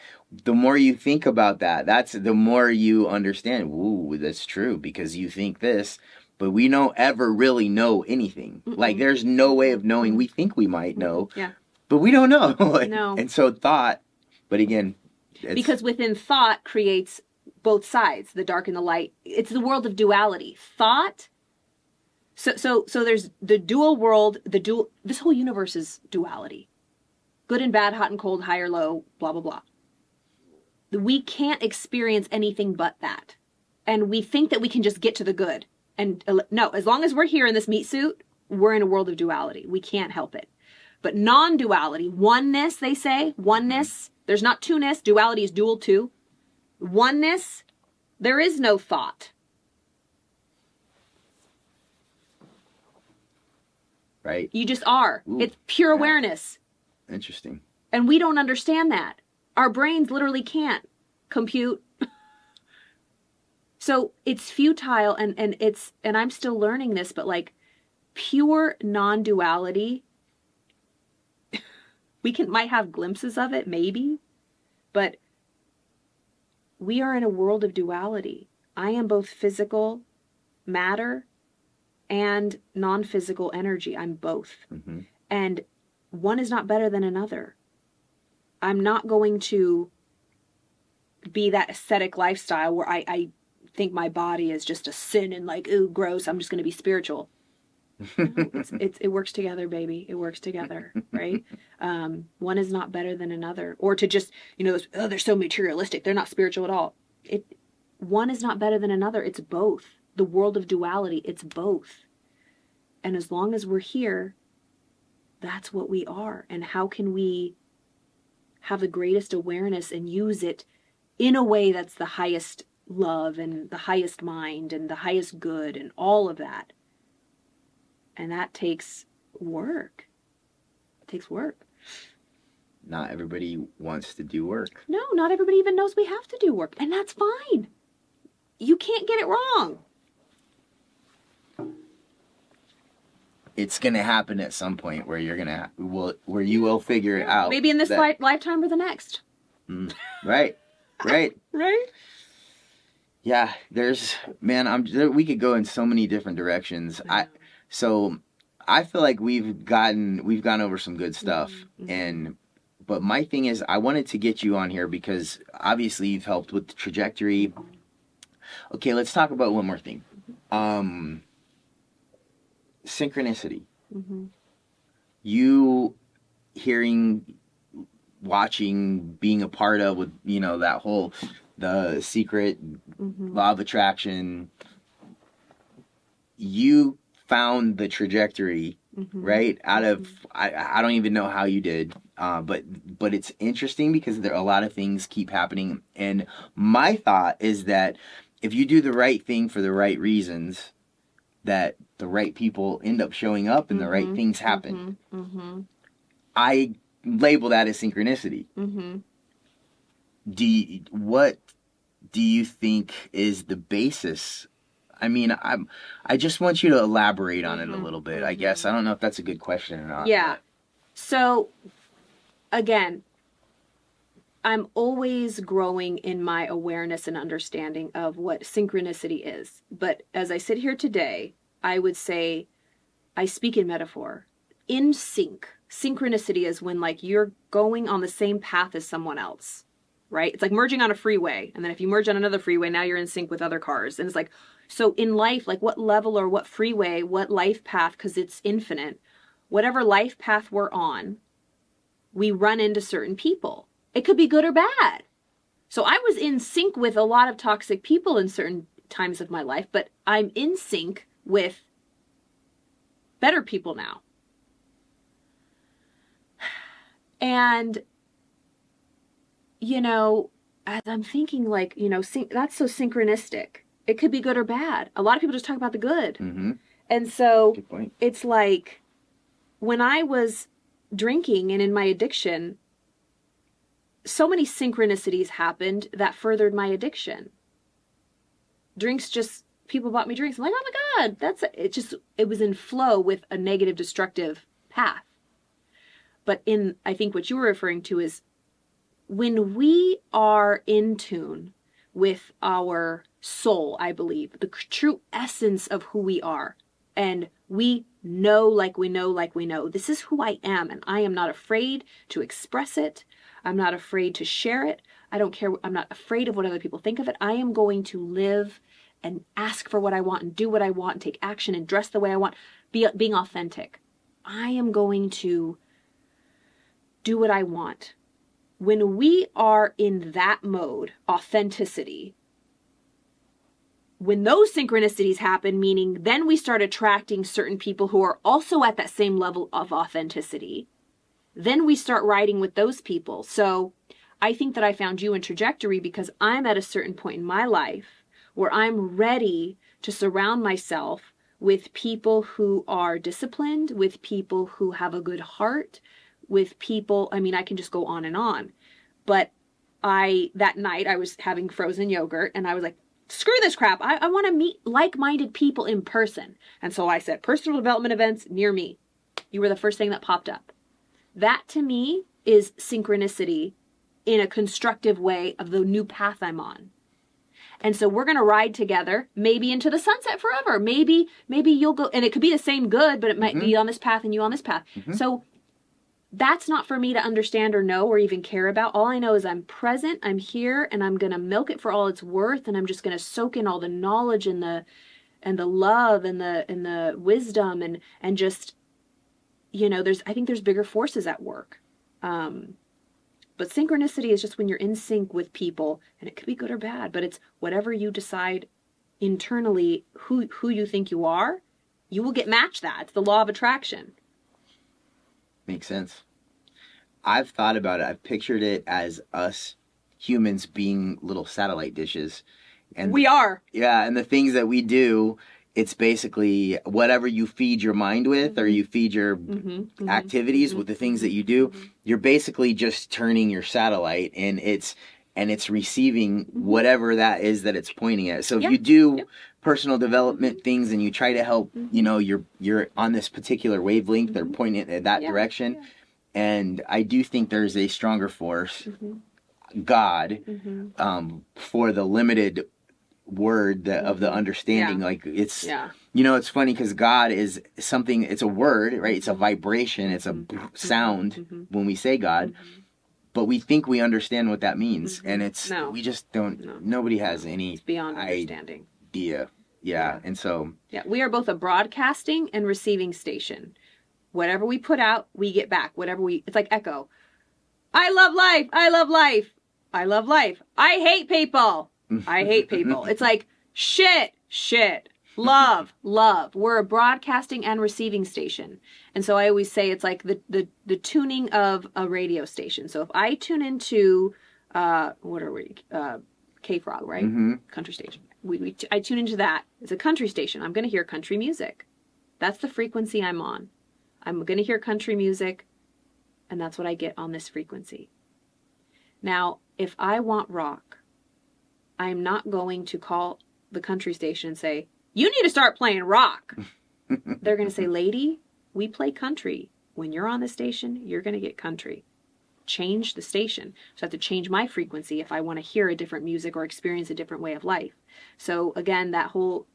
the more you think about that's the more you understand, ooh, that's true, because you think this, but we don't ever really know anything. Mm-mm. Like, there's no way of knowing. We think we might know. Yeah. But we don't know. No. And so thought, but again... Because within thought creates both sides, the dark and the light. It's the world of duality. Thought... So there's the dual world, this whole universe is duality. Good and bad, hot and cold, high or low, blah, blah, blah. We can't experience anything but that. And we think that we can just get to the good. And no, as long as we're here in this meat suit, we're in a world of duality. We can't help it. But non-duality, oneness, they say, oneness, there's not two-ness, duality is dual too. Oneness, there is no thought. Right. You just are. Ooh, it's pure awareness. Interesting. And we don't understand that. Our brains literally can't compute. So it's futile, and I'm still learning this, but like pure non-duality, might have glimpses of it, maybe, but we are in a world of duality. I am both physical matter and non-physical energy. I'm both. Mm-hmm. And one is not better than another. I'm not going to be that ascetic lifestyle where I think my body is just a sin and like, ooh, gross, I'm just going to be spiritual. No, it works together, baby. It works together, right? One is not better than another. Or to just, they're so materialistic. They're not spiritual at all. One is not better than another. It's both. The world of duality, it's both. And as long as we're here, that's what we are. And how can we have the greatest awareness and use it in a way that's the highest love and the highest mind and the highest good and all of that? And that takes work. It takes work. Not everybody wants to do work. No, not everybody even knows we have to do work. And that's fine. You can't get it wrong. It's going to happen at some point where where you will figure it out. Maybe in this lifetime or the next. Right. Right. Right. Yeah, we could go in so many different directions. So I feel like we've gone over some good stuff. Mm-hmm. But my thing is, I wanted to get you on here because obviously you've helped with the trajectory. Okay, let's talk about one more thing. Synchronicity. Mm-hmm. You hearing, watching, being a part of with, that whole, the secret, mm-hmm. law of attraction. You found the trajectory, mm-hmm. right? Out of, I don't even know how you did, but it's interesting because there are a lot of things keep happening. And my thought is that if you do the right thing for the right reasons, that the right people end up showing up and mm-hmm. the right things happen. Mm-hmm. Mm-hmm. I label that as synchronicity. Mm-hmm. What do you think is the basis? I mean, I just want you to elaborate on it a little bit, I guess. I don't know if that's a good question or not. Yeah. But. So, again, I'm always growing in my awareness and understanding of what synchronicity is. But as I sit here today, I would say I speak in metaphor. In sync. Synchronicity is when, like, you're going on the same path as someone else. right? It's like merging on a freeway. And then if you merge on another freeway, now you're in sync with other cars. And it's like, so in life, like what level or what freeway, what life path, because it's infinite, whatever life path we're on, we run into certain people. It could be good or bad. So I was in sync with a lot of toxic people in certain times of my life, but I'm in sync with better people now. And, you know, as I'm thinking like, you know, that's so synchronistic. It could be good or bad. A lot of people just talk about the good. Mm-hmm. And so Good point. it's like when I was drinking and in my addiction, so many synchronicities happened that furthered my addiction. Drinks just, people bought me drinks. I'm like, oh my God, it was in flow with a negative, destructive path. But I think what you were referring to is when we are in tune with our soul, I believe, the true essence of who we are, and we know like we know, this is who I am, and I am not afraid to express it. I'm not afraid to share it. I don't care. I'm not afraid of what other people think of it. I am going to live and ask for what I want and do what I want and take action and dress the way I want, being authentic. I am going to do what I want. When we are in that mode, authenticity, when those synchronicities happen, meaning then we start attracting certain people who are also at that same level of authenticity, then we start riding with those people. So I think that I found you in Trajectory because I'm at a certain point in my life where I'm ready to surround myself with people who are disciplined, with people who have a good heart, with people, I mean, I can just go on and on. But that night I was having frozen yogurt and I was like, screw this crap. I want to meet like-minded people in person. And so I said, personal development events near me. You were the first thing that popped up. That to me is synchronicity in a constructive way of the new path I'm on. And so we're going to ride together, maybe into the sunset forever. Maybe you'll go, and it could be the same good, but it might be on this path and you on this path. So that's not for me to understand or know or even care about. All I know is I'm present, I'm here, and I'm going to milk it for all it's worth, and I'm just going to soak in all the knowledge and the love and the wisdom and just, you know, I think there's bigger forces at work. But synchronicity is just when you're in sync with people, and it could be good or bad, but it's whatever you decide internally who you think you are, you will get matched that. It's the law of attraction. Makes sense. I've thought about it. I've pictured it as us humans being little satellite dishes. And we are. Yeah, and the things that we do, it's basically whatever you feed your mind with or you feed your activities with the things that you do, you're basically just turning your satellite and it's receiving whatever that is that it's pointing at. So if you do personal development things and you try to help, you know, you're on this particular wavelength, they're pointing in that direction. Yeah. And I do think there's a stronger force, God, for the limited word of the understanding. Like it's, you know, it's funny because God is something, it's a word, right? It's a vibration. It's a sound when we say God. But we think we understand what that means, and we just don't. No. Nobody has any. It's beyond understanding. Idea, yeah. And so we are both a broadcasting and receiving station. Whatever we put out, we get back. It's like echo. I love life. I love life. I love life. I hate people. I hate people. It's like shit. Love. We're a broadcasting and receiving station. And so I always say it's like the tuning of a radio station. So if I tune into, what are we? K-Frog, right? Country station. I tune into that. It's a country station. I'm going to hear country music. That's the frequency I'm on. I'm going to hear country music, and that's what I get on this frequency. Now, if I want rock, I'm not going to call the country station and say, you need to start playing rock. They're going to say, lady, we play country. When you're on the station, you're going to get country. Change the station. So I have to change my frequency if I want to hear a different music or experience a different way of life. So again, that whole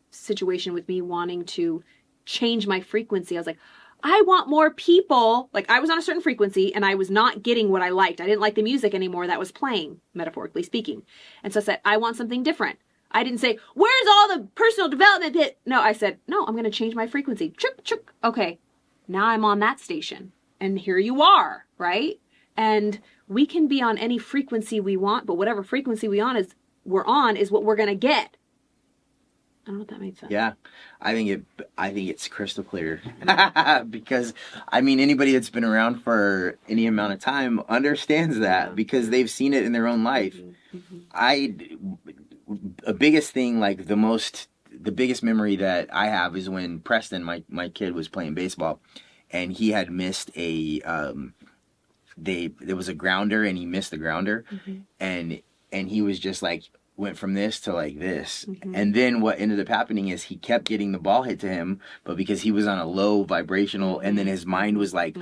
situation with me wanting to change my frequency, I was like, I want more people. Like, I was on a certain frequency and I was not getting what I liked. I didn't like the music anymore that was playing, metaphorically speaking. And so I said, I want something different. I didn't say, where's all the personal development bit? No, I said, no, I'm going to change my frequency. Chuk, chuk. Okay, now I'm on that station. And here you are, right? And we can be on any frequency we want, but whatever frequency we're on is what we're going to get. I don't know if that made sense. Yeah, I think it's crystal clear. Because I mean, anybody that's been around for any amount of time understands that, because they've seen it in their own life. A biggest thing, like the biggest memory that I have is when Preston, my kid, was playing baseball, and he had missed there was a grounder, and he missed the grounder, and he was just like, went from this to like this. And then what ended up happening is he kept getting the ball hit to him, but because he was on a low vibrational, and then his mind was like,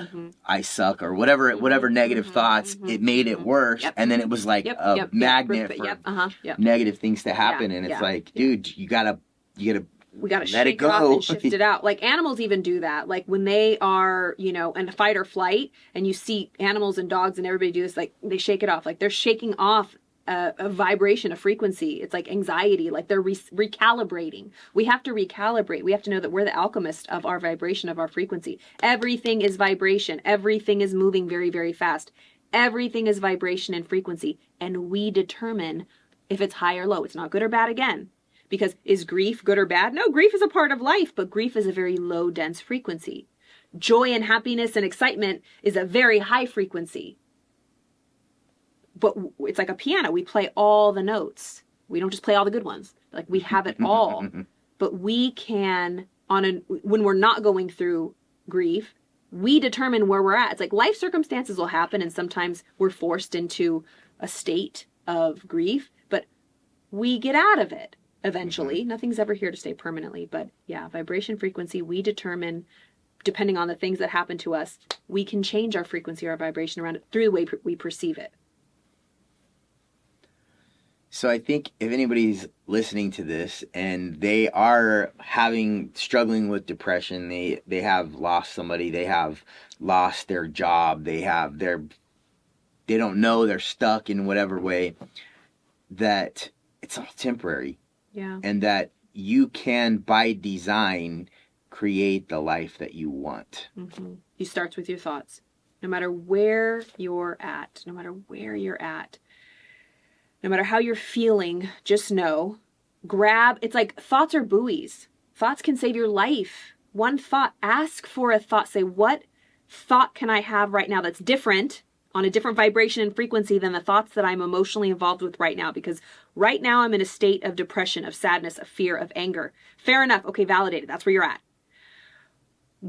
I suck, or whatever negative thoughts, it made it worse. And then it was like a magnet for negative things to happen. And it's like, dude, we gotta let it go. Off and shift it out. Like, animals even do that. Like, when they are, in a fight or flight, and you see animals and dogs and everybody do this, like, they shake it off. Like, they're shaking off a vibration, a frequency. It's like anxiety, like they're recalibrating. We have to recalibrate. We have to know that we're the alchemist of our vibration, of our frequency. Everything is vibration. Everything is moving very, very fast. Everything is vibration and frequency. And we determine if it's high or low. It's not good or bad again. Because is grief good or bad? No, grief is a part of life, but grief is a very low, dense frequency. Joy and happiness and excitement is a very high frequency. But it's like a piano. We play all the notes. We don't just play all the good ones. Like, we have it all. But we can, when we're not going through grief, we determine where we're at. It's like life circumstances will happen, and sometimes we're forced into a state of grief, but we get out of it eventually. Nothing's ever here to stay permanently. But yeah, vibration, frequency, we determine, depending on the things that happen to us, we can change our frequency or our vibration around it through the way we perceive it. So I think if anybody's listening to this and they are struggling with depression, they have lost somebody, they have lost their job, they don't know, they're stuck in whatever way, that it's all temporary. Yeah. And that you can, by design, create the life that you want. It starts with your thoughts. No matter where you're at, no matter how you're feeling, just know, it's like thoughts are buoys. Thoughts can save your life. One thought, ask for a thought. Say, what thought can I have right now that's different, on a different vibration and frequency than the thoughts that I'm emotionally involved with right now? Because right now I'm in a state of depression, of sadness, of fear, of anger. Fair enough. Okay, validated. That's where you're at.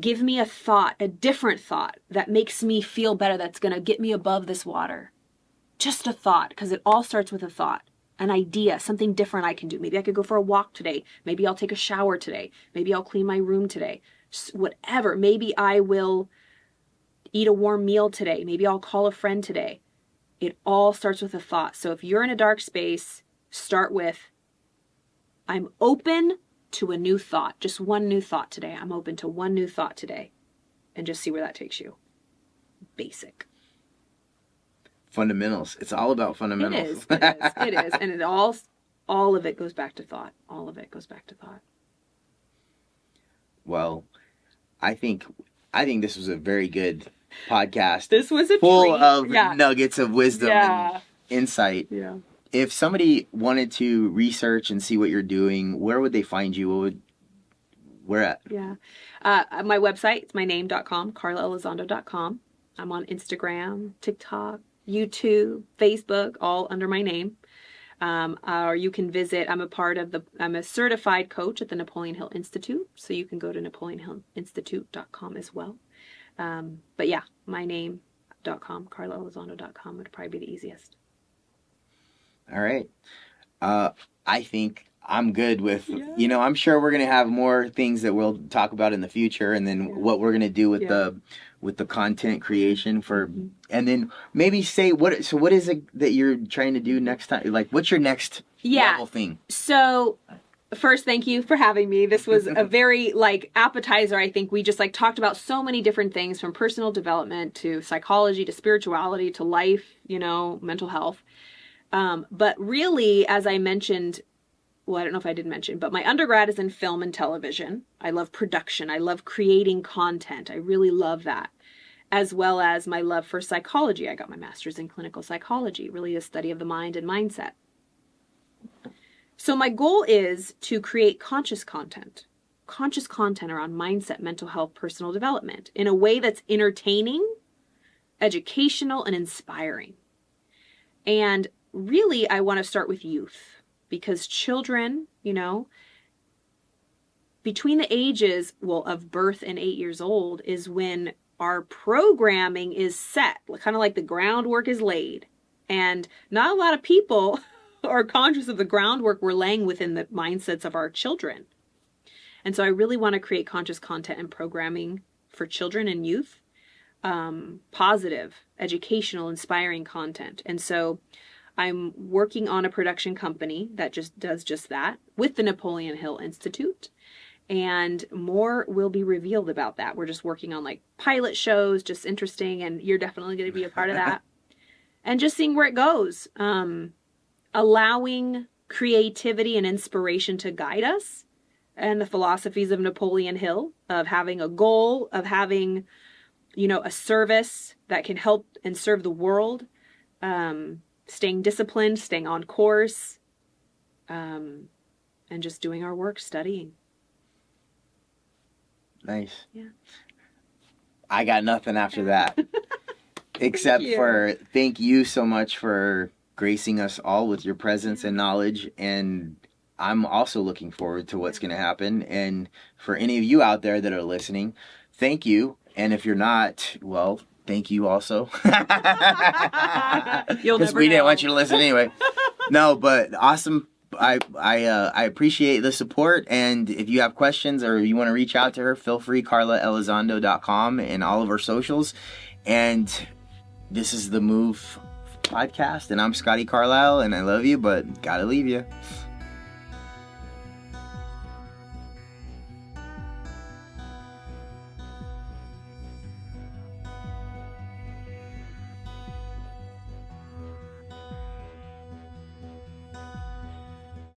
Give me a thought, a different thought that makes me feel better, that's going to get me above this water. Just a thought, because it all starts with a thought, an idea, something different I can do. Maybe I could go for a walk today. Maybe I'll take a shower today. Maybe I'll clean my room today. Whatever. Maybe I will eat a warm meal today. Maybe I'll call a friend today. It all starts with a thought. So if you're in a dark space, start with, I'm open to a new thought. Just one new thought today. I'm open to one new thought today. And just see where that takes you. Basic. Fundamentals. It's all about fundamentals. It is. And all of it goes back to thought. All of it goes back to thought. Well, I think this was a very good podcast. This was a full treat. of nuggets of wisdom and insight. Yeah. If somebody wanted to research and see what you're doing, where would they find you? Where at? Yeah. My website, it's myname.com, karlaelizondo.com. I'm on Instagram, TikTok, YouTube, Facebook, all under my name. Or you can visit, I'm a certified coach at the Napoleon Hill Institute, so you can go to napoleonhillinstitute.com as well. But yeah, myname.com, karlaelizondo.com would probably be the easiest. All right. I think I'm good with, I'm sure we're going to have more things that we'll talk about in the future, and then what we're going to do with the content creation for, and then maybe say what is it that you're trying to do next time? Like, what's your next level thing? So first, thank you for having me. This was a very appetizer. I think we just talked about so many different things, from personal development to psychology to spirituality to life, mental health. But really, as I mentioned, well, I don't know if I did mention, but my undergrad is in film and television. I love production. I love creating content. I really love that, as well as my love for psychology. I got my master's in clinical psychology, really a study of the mind and mindset. So my goal is to create conscious content around mindset, mental health, personal development in a way that's entertaining, educational, and inspiring. And really, I want to start with youth, because children, between the ages, of birth and 8 years old is when our programming is set, kind of like the groundwork is laid. And not a lot of people are conscious of the groundwork we're laying within the mindsets of our children. And so I really want to create conscious content and programming for children and youth, positive, educational, inspiring content. And so I'm working on a production company that just does just that with the Napoleon Hill Institute. And more will be revealed about that. We're just working on pilot shows, just interesting. And you're definitely going to be a part of that. And just seeing where it goes. Allowing creativity and inspiration to guide us, and the philosophies of Napoleon Hill, of having a goal, of having, a service that can help and serve the world, staying disciplined, staying on course, and just doing our work, studying. Nice. Yeah. I got nothing after that. Except for thank you so much for gracing us all with your presence and knowledge. And I'm also looking forward to what's going to happen. And for any of you out there that are listening, thank you. And if you're not, well, thank you also. Because we didn't want you to listen anyway. No, but awesome. I appreciate the support. And if you have questions or you want to reach out to her, feel free, KarlaElizondo.com and all of our socials. And this is the Move podcast, and I'm Scotty Carlisle, and I love you, but gotta leave you.